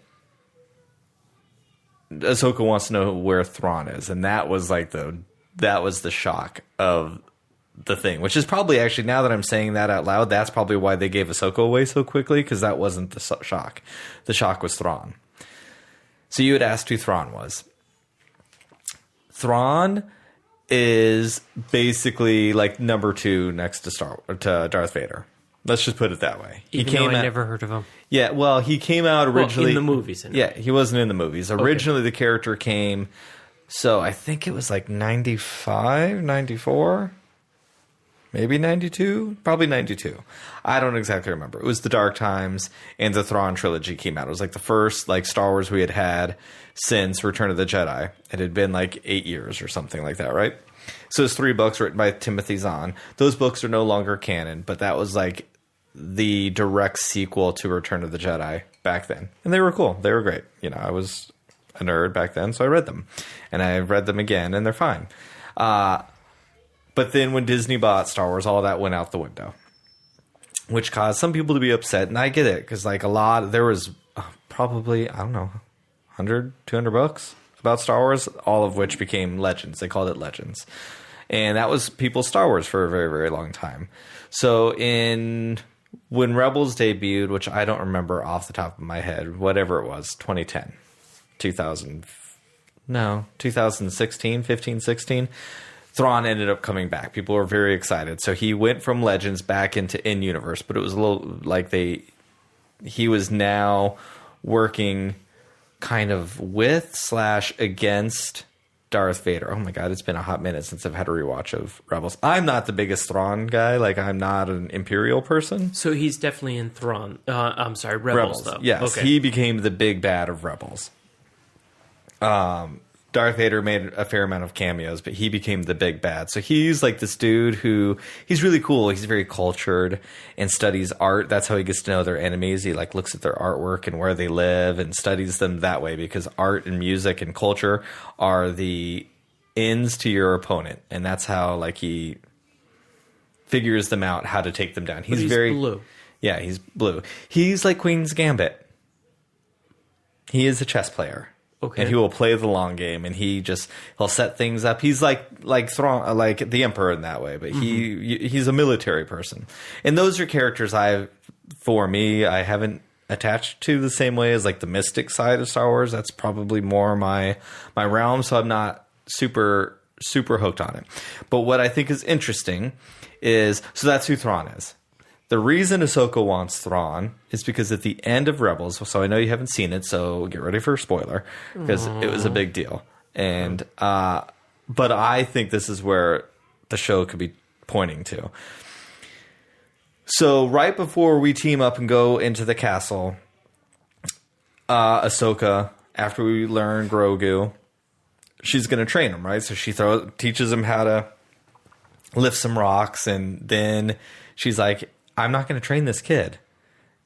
Ahsoka wants to know where Thrawn is, and that was the shock of the thing, which is probably actually, now that I'm saying that out loud, that's probably why they gave Ahsoka away so quickly, because that wasn't the shock. The shock was Thrawn. So you had asked who Thrawn was. Thrawn is basically like number 2 next to Darth Vader. Let's just put it that way. I never heard of him. Yeah, well, he came out originally... in the movies. Yeah, he wasn't in the movies. Originally, the character came... So, I think it was like 95, 94? Maybe 92? Probably 92. I don't exactly remember. It was the Dark Times, and the Thrawn trilogy came out. It was like the first Star Wars we had since Return of the Jedi. It had been like 8 years or something like that, right? So it's 3 books written by Timothy Zahn. Those books are no longer canon, but that was like the direct sequel to Return of the Jedi back then. And they were cool. They were great. I was a nerd back then, so I read them. And I read them again, and they're fine. But then when Disney bought Star Wars, all that went out the window, which caused some people to be upset. And I get it, because there was probably, I don't know, 100, 200 books about Star Wars, all of which became legends. They called it Legends. And that was people's Star Wars for a very, very long time. So when Rebels debuted, which I don't remember off the top of my head, whatever it was, 2010, 2016, 15, 16, Thrawn ended up coming back. People were very excited. So he went from Legends back into in-universe, but it was a little like he was now working kind of with / against Darth Vader. Oh my God, it's been a hot minute since I've had a rewatch of Rebels. I'm not the biggest Thrawn guy. I'm not an Imperial person. So he's definitely in Thrawn. Rebels though. Yes, okay. He became the big bad of Rebels. Darth Vader made a fair amount of cameos, but he became the big bad. So he's like this dude who, he's really cool. He's very cultured and studies art. That's how he gets to know their enemies. He looks at their artwork and where they live and studies them that way, because art and music and culture are the ends to your opponent. And that's how he figures them out, how to take them down. He's very blue. Yeah, he's blue. He's like Queen's Gambit. He is a chess player. Okay. And he will play the long game, and he'll set things up. He's like Thrawn, like the Emperor in that way, but he's a military person. And those are characters I haven't attached to the same way as the mystic side of Star Wars. That's probably more my realm. So I'm not super hooked on it. But what I think is interesting is, so that's who Thrawn is. The reason Ahsoka wants Thrawn is because at the end of Rebels, so I know you haven't seen it, so get ready for a spoiler, because it was a big deal. And but I think this is where the show could be pointing to. So right before we team up and go into the castle, Ahsoka, after we learn Grogu, she's going to train him, right? So she teaches him how to lift some rocks, and then she's like, I'm not going to train this kid.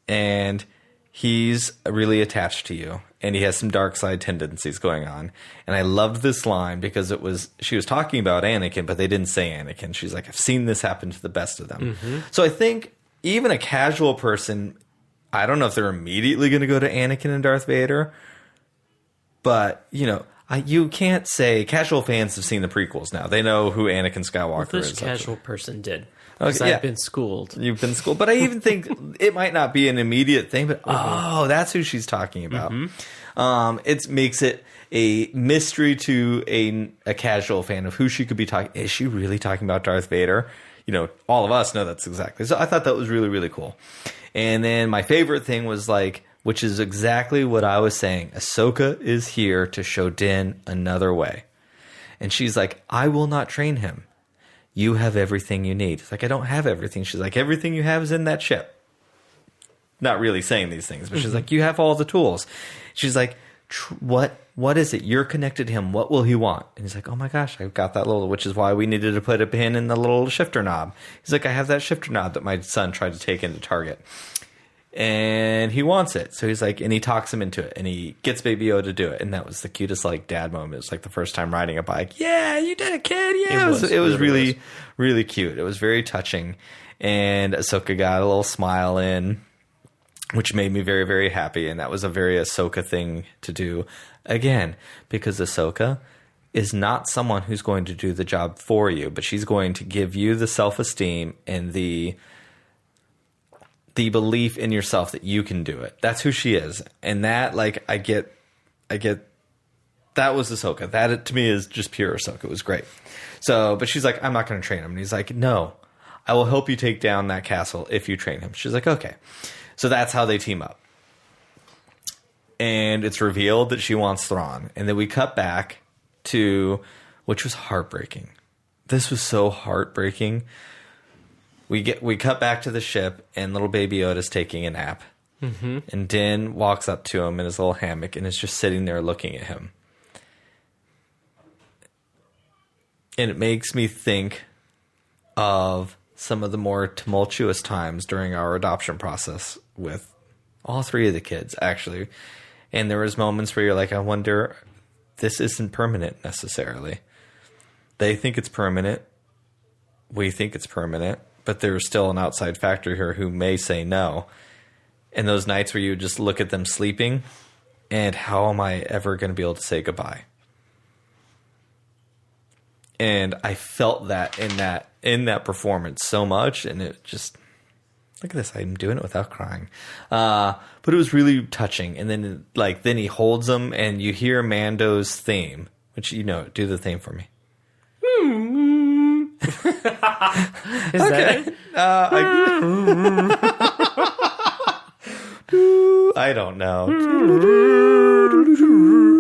And he's really attached to you, and he has some dark side tendencies going on. And I loved this line because she was talking about Anakin, but they didn't say Anakin. She's like, I've seen this happen to the best of them. Mm-hmm. So I think even a casual person, I don't know if they're immediately going to go to Anakin and Darth Vader, but, you can't say casual fans have seen the prequels now. They know who Anakin Skywalker is. This casual person did. Okay, I've been schooled. You've been schooled. But I even think it might not be an immediate thing, but that's who she's talking about. Mm-hmm. It makes it a mystery to a casual fan of who she could be talking. Is she really talking about Darth Vader? All of us know that's exactly. So I thought that was really, really cool. And then my favorite thing was which is exactly what I was saying. Ahsoka is here to show Din another way. And she's like, I will not train him. You have everything you need. It's like, I don't have everything. She's like, everything you have is in that ship. Not really saying these things, but she's like, you have all the tools. She's like, what is it? You're connected to him. What will he want? And he's like, oh my gosh, I've got that which is why we needed to put a pin in the little shifter knob. He's like, I have that shifter knob that my son tried to take into Target. And he wants it. So he's like, and he talks him into it, and he gets Baby Yoda to do it. And that was the cutest dad moment. It was like the first time riding a bike. Yeah, you did it, kid. Yeah, it was really, really cute. It was very touching. And Ahsoka got a little smile in, which made me very, very happy. And that was a very Ahsoka thing to do. Again, because Ahsoka is not someone who's going to do the job for you, but she's going to give you the self-esteem and the belief in yourself that you can do it. That's who she is. And that, I get that was Ahsoka. That to me is just pure Ahsoka. It was great. So, but she's like, I'm not going to train him. And he's like, no, I will help you take down that castle if you train him. She's like, okay. So that's how they team up. And it's revealed that she wants Thrawn. And then we cut back to, which was heartbreaking. This was so heartbreaking. We cut back to the ship, and little Baby Yoda's taking a nap. Mm-hmm. And Din walks up to him in his little hammock and is just sitting there looking at him. And it makes me think of some of the more tumultuous times during our adoption process with all three of the kids, actually. And there was moments where you're like, I wonder, this isn't permanent necessarily. They think it's permanent. We think it's permanent. But there's still an outside factor here who may say no. And those nights where you just look at them sleeping, and how am I ever going to be able to say goodbye? And I felt that in that performance so much, and it just, look at this, I'm doing it without crying. But it was really touching. And then then he holds them, and you hear Mando's theme, which do the theme for me. Is that it? I don't know.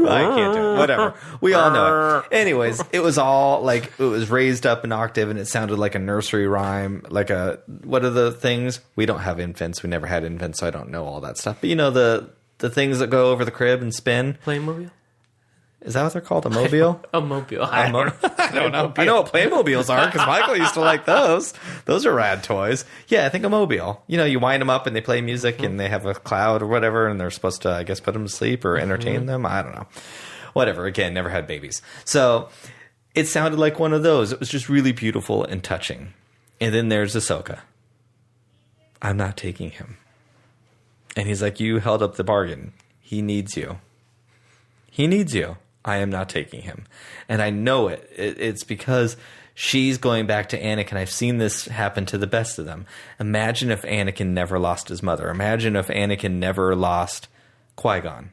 I can't do it. Whatever. We all know it. Anyways, it was all it was raised up an octave, and it sounded like a nursery rhyme. What are the things? We don't have infants. We never had infants, so I don't know all that stuff. But the things that go over the crib and spin. Playmobil? Is that what they're called? A mobile? A mobile. I don't know. I know what Playmobiles are because Michael used to like those. Those are rad toys. Yeah, I think a mobile. You wind them up and they play music and they have a cloud or whatever, and they're supposed to, I guess, put them to sleep or entertain them. I don't know. Whatever. Again, never had babies. So it sounded like one of those. It was just really beautiful and touching. And then there's Ahsoka. I'm not taking him. And he's like, you held up the bargain. He needs you. He needs you. I am not taking him. And I know it. It's because she's going back to Anakin. I've seen this happen to the best of them. Imagine if Anakin never lost his mother. Imagine if Anakin never lost Qui-Gon.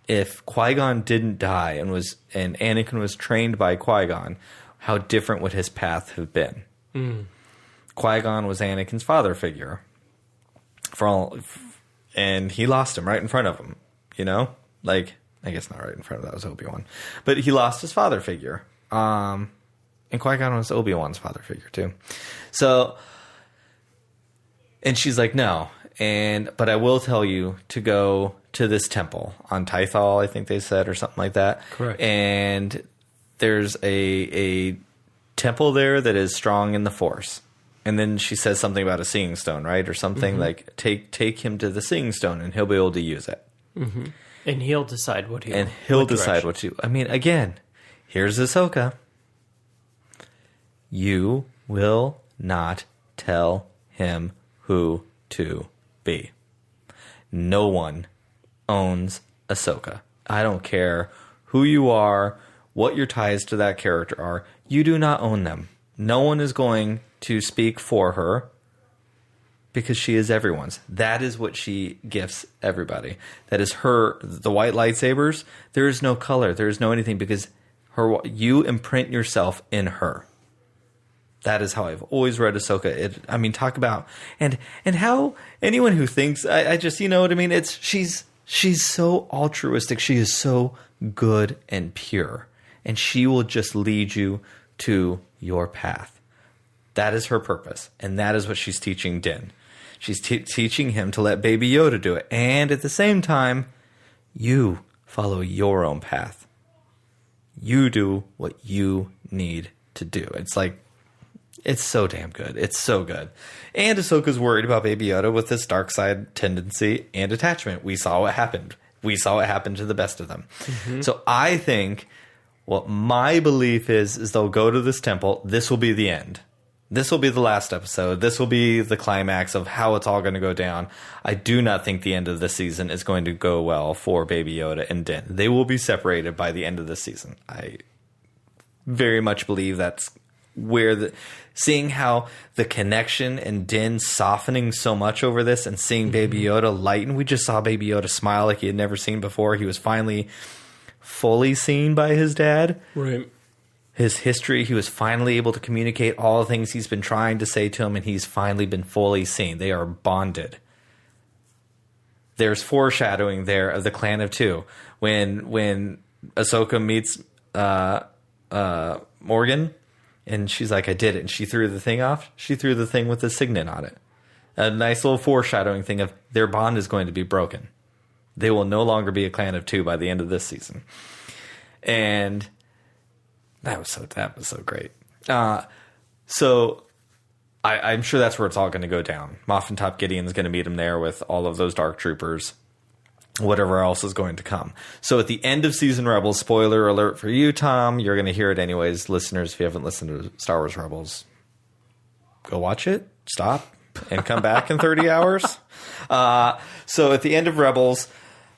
if Qui-Gon didn't die and Anakin was trained by Qui-Gon, how different would his path have been? Qui-Gon was Anakin's father figure, and he lost him right in front of him. You know, like, I guess not right in front of that was Obi-Wan, but he lost his father figure. And Qui-Gon was Obi-Wan's father figure too. So, and she's like, no, but I will tell you to go to this temple on Tythal, I think they said, or something like that. Correct. And there's a temple there that is strong in the Force. And then she says something about a seeing stone, right? Or something like, take him to the seeing stone and he'll be able to use it. Mm-hmm. And he'll decide what to. I mean, again, here's Ahsoka. You will not tell him who to be. No one owns Ahsoka. I don't care who you are, what your ties to that character are. You do not own them. No one is going to speak for her because she is everyone's. That is what she gifts everybody. That is her. The white lightsabers, there is no color. There is no anything because you imprint yourself in her. That is how I've always read Ahsoka. Talk about and how anyone who thinks I just, you know what I mean. She's so altruistic. She is so good and pure, and she will just lead you to your path. That is her purpose, and that is what she's teaching Din. She's teaching him to let Baby Yoda do it, and at the same time, you follow your own path. You do what you need to do. It's so damn good. It's so good. And Ahsoka's worried about Baby Yoda with this dark side tendency and attachment. We saw what happened. We saw what happened to the best of them. Mm-hmm. So I think what my belief is they'll go to this temple. This will be the end. This will be the last episode. This will be the climax of how it's all going to go down. I do not think the end of the season is going to go well for Baby Yoda and Din. They will be separated by the end of the season. I very much believe that's where seeing how the connection and Din softening so much over this and seeing Baby Yoda lighten. We just saw Baby Yoda smile like he had never seen before. He was finally fully seen by his dad. Right. His history, he was finally able to communicate all the things he's been trying to say to him, and he's finally been fully seen. They are bonded. There's foreshadowing there of the Clan of Two. When Ahsoka meets Morgan, and she's like, I did it. And she threw the thing off. She threw the thing with the signet on it. A nice little foreshadowing thing of their bond is going to be broken. They will no longer be a Clan of Two by the end of this season. And that was so great. So I'm sure that's where it's all going to go down. Moff Top Gideon's going to meet him there with all of those Dark Troopers. Whatever else is going to come. So at the end of season Rebels, spoiler alert for you, Tom, you're going to hear it anyways. Listeners, if you haven't listened to Star Wars Rebels, go watch it, stop, and come back in 30 hours. So at the end of Rebels,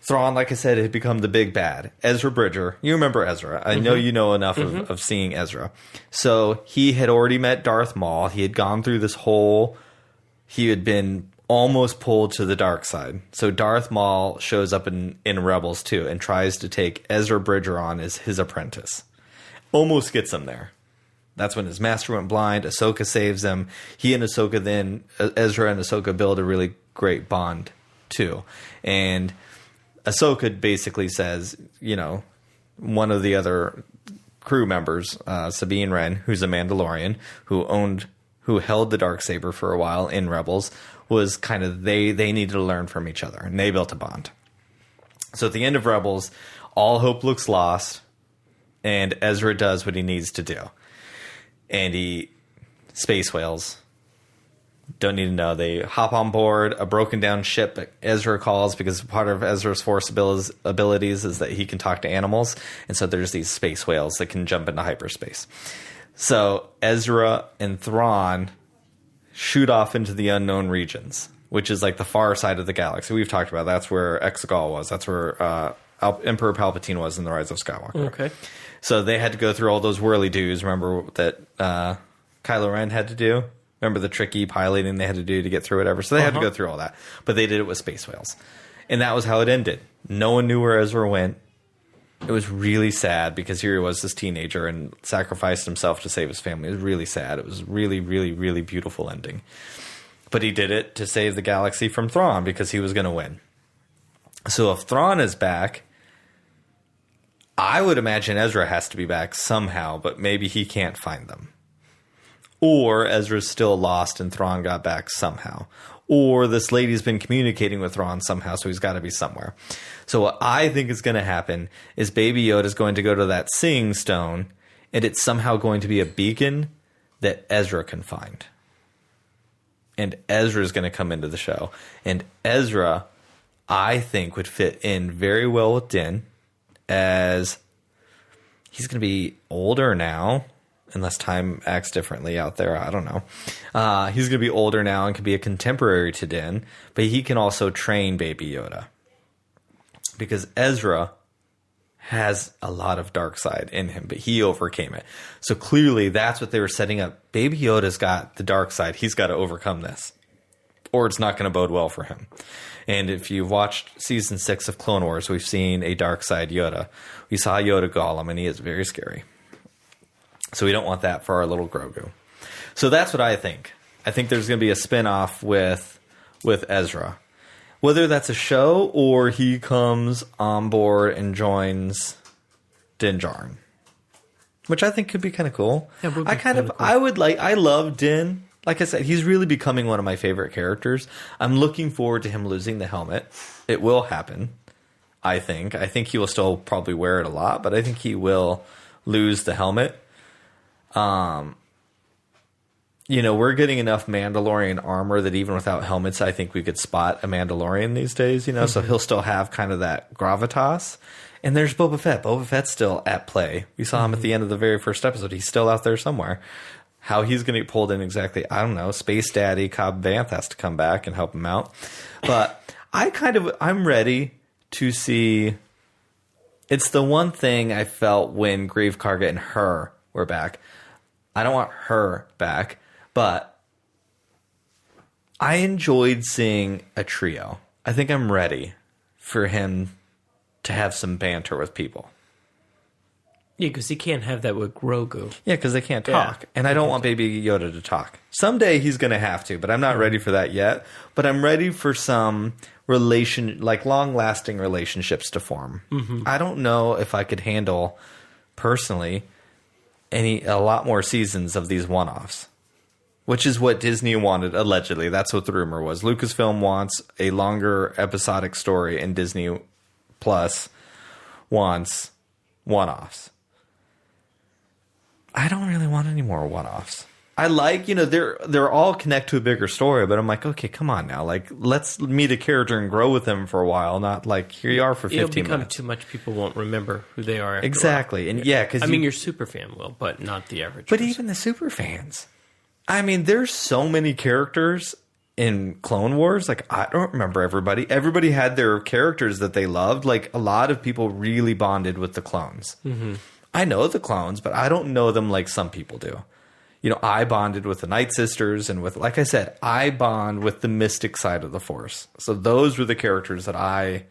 Thrawn, like I said, had become the big bad. Ezra Bridger. You remember Ezra. I know you know enough of seeing Ezra. So he had already met Darth Maul. He had gone through this whole... He had been almost pulled to the dark side. So Darth Maul shows up in Rebels too and tries to take Ezra Bridger on as his apprentice. Almost gets him there. That's when his master went blind. Ahsoka saves him. He and Ahsoka then... Ezra and Ahsoka build a really great bond too. And Ahsoka basically says, you know, one of the other crew members, Sabine Wren, who's a Mandalorian, who held the Darksaber for a while in Rebels, was kind of they needed to learn from each other, and they built a bond. So at the end of Rebels, all hope looks lost, and Ezra does what he needs to do. And space whales, don't need to know, they hop on board a broken down ship that Ezra calls, because part of Ezra's Force abilities is that he can talk to animals, and so there's these space whales that can jump into hyperspace. So Ezra and Thrawn shoot off into the unknown regions, which is like the far side of the galaxy. We've talked about that's where Exegol was. That's where Emperor Palpatine was in The Rise of Skywalker. Okay. So they had to go through all those whirly-doos, remember, that Kylo Ren had to do? Remember the tricky piloting they had to do to get through whatever? So they had to go through all that. But they did it with space whales. And that was how it ended. No one knew where Ezra went. It was really sad because here he was, this teenager, and sacrificed himself to save his family. It was really sad. It was really, really, really beautiful ending. But he did it to save the galaxy from Thrawn because he was going to win. So if Thrawn is back, I would imagine Ezra has to be back somehow, but maybe he can't find them. Or Ezra's still lost and Thrawn got back somehow. Or this lady's been communicating with Thrawn somehow, so he's got to be somewhere. So what I think is going to happen is Baby Yoda is going to go to that Seeing Stone, and it's somehow going to be a beacon that Ezra can find. And Ezra is going to come into the show. And Ezra, I think, would fit in very well with Din, as he's going to be older now. Unless time acts differently out there. I don't know. He's going to be older now and can be a contemporary to Din. But he can also train Baby Yoda. Because Ezra has a lot of dark side in him. But he overcame it. So clearly that's what they were setting up. Baby Yoda's got the dark side. He's got to overcome this. Or it's not going to bode well for him. And if you've watched Season 6 of Clone Wars, we've seen a dark side Yoda. We saw Yoda Gollum and he is very scary. So we don't want that for our little Grogu. So that's what I think. I think there's going to be a spin-off with Ezra. Whether that's a show or he comes on board and joins Din Djarin. Which I think could be kind of cool. Yeah, I love Din. Like I said, he's really becoming one of my favorite characters. I'm looking forward to him losing the helmet. It will happen, I think. I think he will still probably wear it a lot, but I think he will lose the helmet. We're getting enough Mandalorian armor that even without helmets, I think we could spot a Mandalorian these days, mm-hmm. So he'll still have kind of that gravitas. And there's Boba Fett. Boba Fett's still at play. We saw him at the end of the very first episode. He's still out there somewhere. How he's going to get pulled in exactly, I don't know. Space Daddy Cobb Vanth has to come back and help him out. But I'm ready to see. It's the one thing I felt when Greef Karga and her were back. I don't want her back, but I enjoyed seeing a trio. I think I'm ready for him to have some banter with people. Yeah, because he can't have that with Grogu. Yeah, because they can't talk. Yeah. And I don't want Baby Yoda to talk. Someday he's going to have to, but I'm not ready for that yet. But I'm ready for some long-lasting relationships to form. Mm-hmm. I don't know if I could handle, personally, a lot more seasons of these one-offs, which is what Disney wanted, allegedly. That's what the rumor was. Lucasfilm wants a longer episodic story, and Disney Plus wants one-offs. I don't really want any more one-offs. I like, they're all connect to a bigger story, but I'm like, okay, come on now. Like, let's meet a character and grow with them for a while, not like, here you are for 15 minutes. It'll become too much. People won't remember who they are after exactly. And because your super fan will, but not the average But person. even the super fans. I mean, there's so many characters in Clone Wars. Like, I don't remember everybody. Everybody had their characters that they loved. Like, a lot of people really bonded with the clones. Mm-hmm. I know the clones, but I don't know them like some people do. I bonded with the Night Sisters and with, like I said, I bond with the mystic side of the Force. So those were the characters that I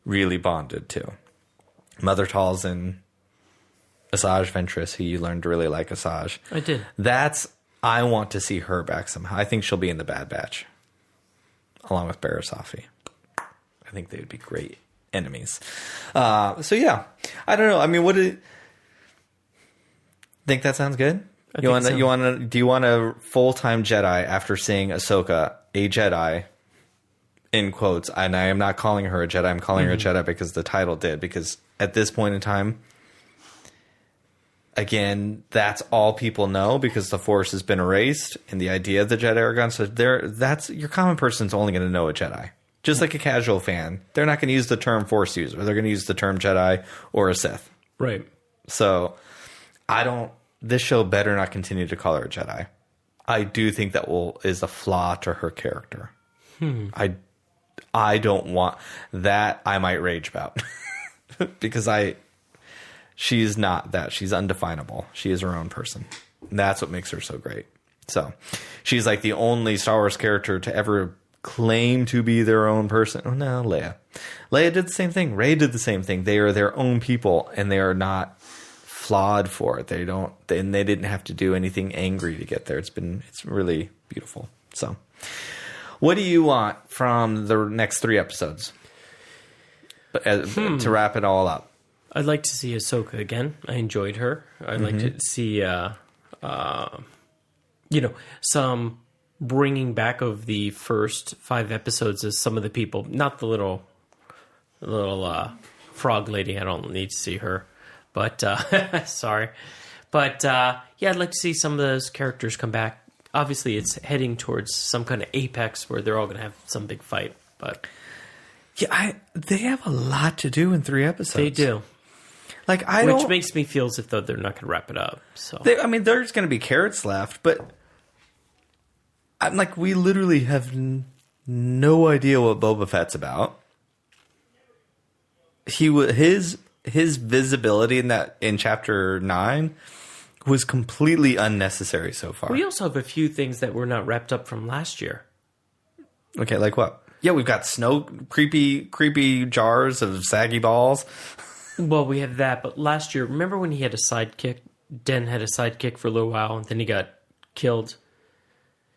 really bonded to. Mother Talzin, Asajj Ventress, who you learned to really like Asajj. I did. I want to see her back somehow. I think she'll be in the Bad Batch, along with Barriss Offee. I think they would be great enemies. So yeah, I don't know. I mean, think that sounds good? Do you want a full-time Jedi after seeing Ahsoka, a Jedi, in quotes, and I am not calling her a Jedi, I'm calling her a Jedi because the title did, because at this point in time, again, that's all people know because the Force has been erased and the idea of the Jedi are gone. So your common person's only going to know a Jedi. Just like a casual fan. They're not going to use the term Force user. They're going to use the term Jedi or a Sith. Right. So this show better not continue to call her a Jedi. I do think that is a flaw to her character. I don't want that. I might rage about because she's not that. She's undefinable. She is her own person. And that's what makes her so great. So she's like the only Star Wars character to ever claim to be their own person. Oh, no, Leia. Leia did the same thing. Rey did the same thing. They are their own people, and they are not flawed for it. They didn't have to do anything angry to get there. It's really beautiful. So, what do you want from the next 3 episodes? To wrap it all up. I'd like to see Ahsoka again. I enjoyed her. I'd like to see, some bringing back of the first 5 episodes as some of the people, not the little frog lady. I don't need to see her, but sorry. But I'd like to see some of those characters come back. Obviously, it's heading towards some kind of apex where they're all going to have some big fight. But they have a lot to do in 3 episodes. They do. Which makes me feel as if though they're not going to wrap it up. So there's going to be carrots left, but I'm like, we literally have no idea what Boba Fett's about. His visibility in chapter 9 was completely unnecessary so far. We also have a few things that were not wrapped up from last year. Okay, like what? Yeah, we've got creepy jars of saggy balls. Well, we have that, but last year, remember when he had a sidekick? Den had a sidekick for a little while, and then he got killed.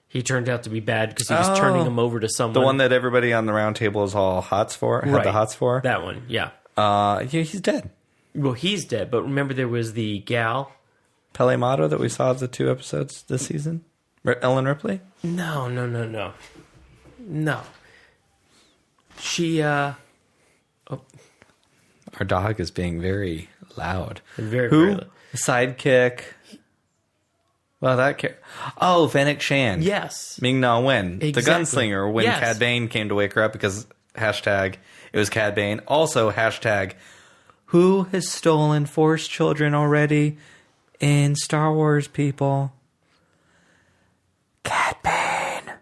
He turned out to be bad because he was turning him over to someone. The one that everybody on the round table is all hots for? Had the hots for? That one, yeah. He's dead. Well, he's dead, but remember there was the gal? Pele Mato that we saw the 2 episodes this season? Ellen Ripley? No. She, Our dog is being very loud. Very, Who? very loud. Sidekick. Well, Fennec Shan. Yes. Ming-Na Wen. Exactly. The gunslinger when Cad Bane came to wake her up because hashtag it was Cad Bane. Also hashtag who has stolen Force children already in Star Wars, people? Cad Bane.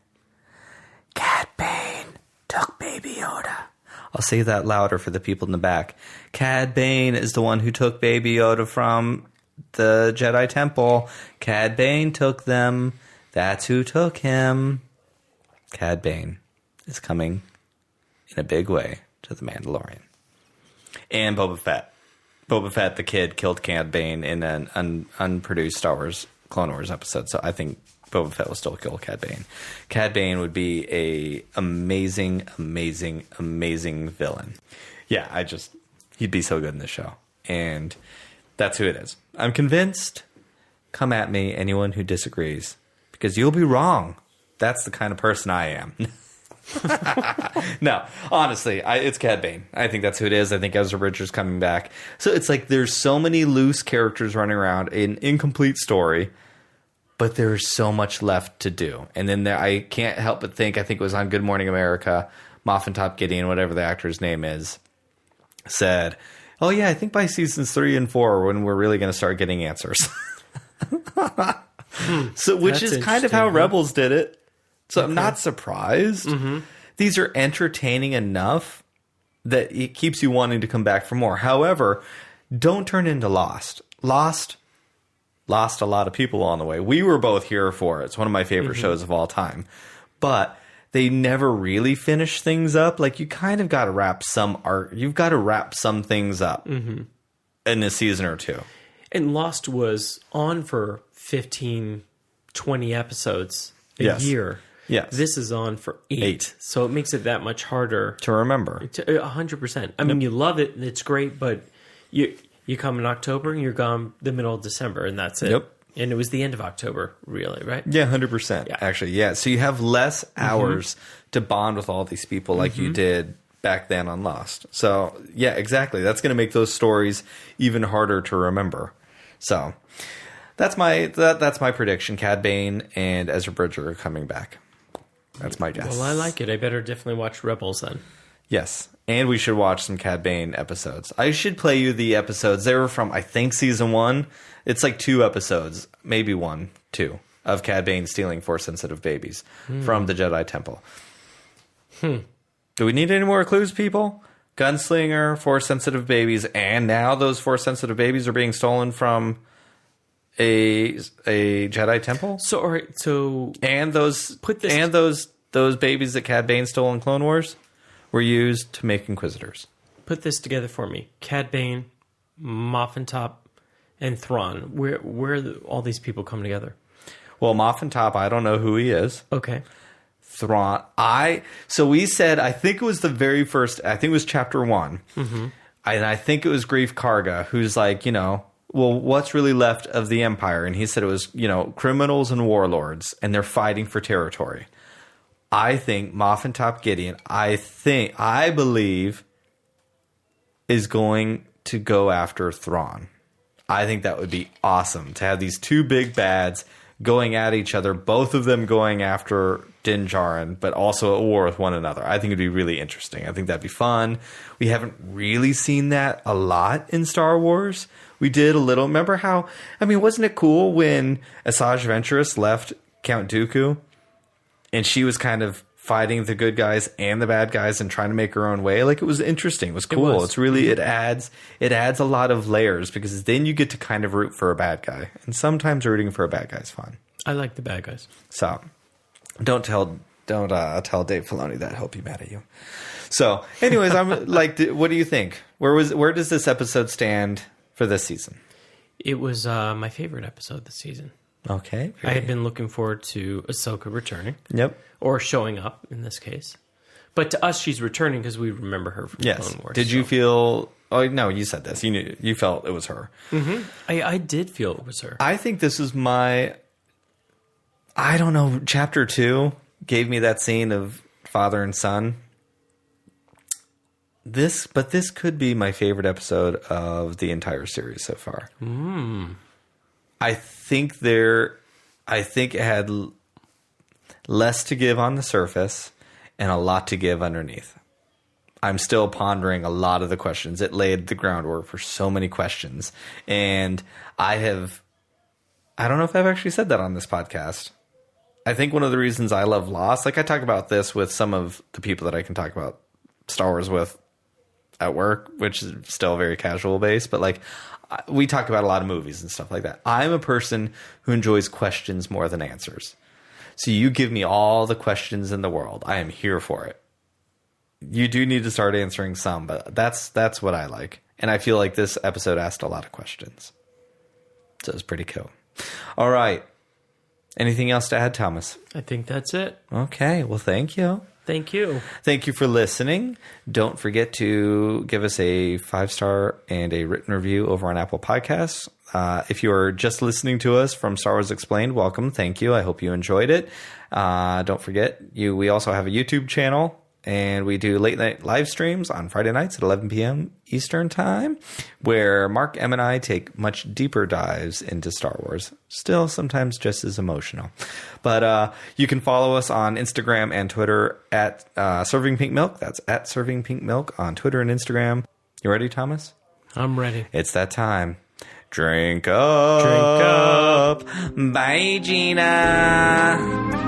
Cad Bane took Baby Yoda. I'll say that louder for the people in the back. Cad Bane is the one who took Baby Yoda from the Jedi Temple. Cad Bane took them. That's who took him. Cad Bane is coming in a big way to The Mandalorian. And Boba Fett. Boba Fett, the kid, killed Cad Bane in an unproduced Star Wars Clone Wars episode. So I think Boba Fett will still kill Cad Bane. Cad Bane would be a amazing villain. Yeah, he'd be so good in this show. And that's who it is. I'm convinced. Come at me, anyone who disagrees, because you'll be wrong. That's the kind of person I am. No, honestly, it's Cad Bane. I think that's who it is. I think Ezra Bridger's coming back. So it's like there's so many loose characters running around, an incomplete story, but there's so much left to do. And then I can't help but think, I think it was on Good Morning America, Moffat Top Gideon, whatever the actor's name is, said, oh yeah, I think by seasons 3 and 4 when we're really going to start getting answers. So, which is kind of how Rebels did it. So I'm not surprised. Mm-hmm. These are entertaining enough that it keeps you wanting to come back for more. However, don't turn into Lost. Lost a lot of people on the way. We were both here for it. It's one of my favorite shows of all time. But they never really finish things up. Like, you kind of got to wrap some art. You've got to wrap some things up in a season or 2. And Lost was on for 15, 20 episodes a year. Yes. This is on for 8. So it makes it that much harder to remember. 100%. I mean, you love it. It's great, but you come in October and you're gone the middle of December, and that's it. Yep. And it was the end of October, really, right? Yeah, 100%. Yeah. Actually, yeah. So you have less hours to bond with all these people like you did back then on Lost. So, yeah, exactly. That's going to make those stories even harder to remember. So that's my prediction. Cad Bane and Ezra Bridger are coming back. That's my guess. Well, I like it. I better definitely watch Rebels then. Yes. And we should watch some Cad Bane episodes. I should play you the episodes. They were from, I think, season 1. It's like 2 episodes, maybe 2, of Cad Bane stealing Force-sensitive babies from the Jedi Temple. Do we need any more clues, people? Gunslinger, Force-sensitive babies, and now those Force-sensitive babies are being stolen from a Jedi Temple? So, all right, so and those those babies that Cad Bane stole in Clone Wars were used to make Inquisitors. Put this together for me. Cad Bane, Moff Top, and Thrawn. Where all these people come together? Well, Moff Top, I don't know who he is. Okay. Thrawn. So we said, I think it was the very first, I think it was chapter 1. Mm-hmm. And I think it was Grief Karga, who's like, well, what's really left of the Empire? And he said it was, criminals and warlords, and they're fighting for territory. I think Moff Top Gideon, I believe, is going to go after Thrawn. I think that would be awesome to have these two big bads going at each other, both of them going after Din Djarin, but also at war with one another. I think it'd be really interesting. I think that'd be fun. We haven't really seen that a lot in Star Wars. We did a little. Remember how, wasn't it cool when Asajj Ventress left Count Dooku and she was kind of fighting the good guys and the bad guys and trying to make her own way? Like, it was interesting. It was cool. It's really, it adds a lot of layers, because then you get to kind of root for a bad guy. And sometimes rooting for a bad guy is fun. I like the bad guys. So don't tell Dave Filoni that. He'll be mad at you. So anyways, I'm like, what do you think? Where does this episode stand for this season? It was my favorite episode this season. Okay. I had been looking forward to Ahsoka returning. Yep. Or showing up, in this case. But to us, she's returning because we remember her from Clone Wars. Did you feel... Oh, no, you said this. You felt it was her. Mm-hmm. I did feel it was her. I think this is my... I don't know, chapter 2 gave me that scene of father and son. This could be my favorite episode of the entire series so far. I think it had less to give on the surface and a lot to give underneath. I'm still pondering a lot of the questions. It laid the groundwork for so many questions. And I don't know if I've actually said that on this podcast. I think one of the reasons I love Lost, like I talk about this with some of the people that I can talk about Star Wars with at work, which is still very casual based, but like we talk about a lot of movies and stuff like that. I'm a person who enjoys questions more than answers. So you give me all the questions in the world. I am here for it. You do need to start answering some, but that's what I like. And I feel like this episode asked a lot of questions. So it was pretty cool. All right. Anything else to add, Thomas? I think that's it. Okay. Well, thank you. Thank you. Thank you for listening. Don't forget to give us a 5-star and a written review over on Apple Podcasts. If you are just listening to us from Star Wars Explained, welcome. Thank you. I hope you enjoyed it. Don't forget, we also have a YouTube channel, and we do late night live streams on Friday nights at 11 p.m. Eastern Time, where Mark, M, and I take much deeper dives into Star Wars. Still sometimes just as emotional. But you can follow us on Instagram and Twitter at servingpinkmilk. That's at servingpinkmilk on Twitter and Instagram. You ready, Thomas? I'm ready. It's that time. Drink up. Drink up. Bye, Gina.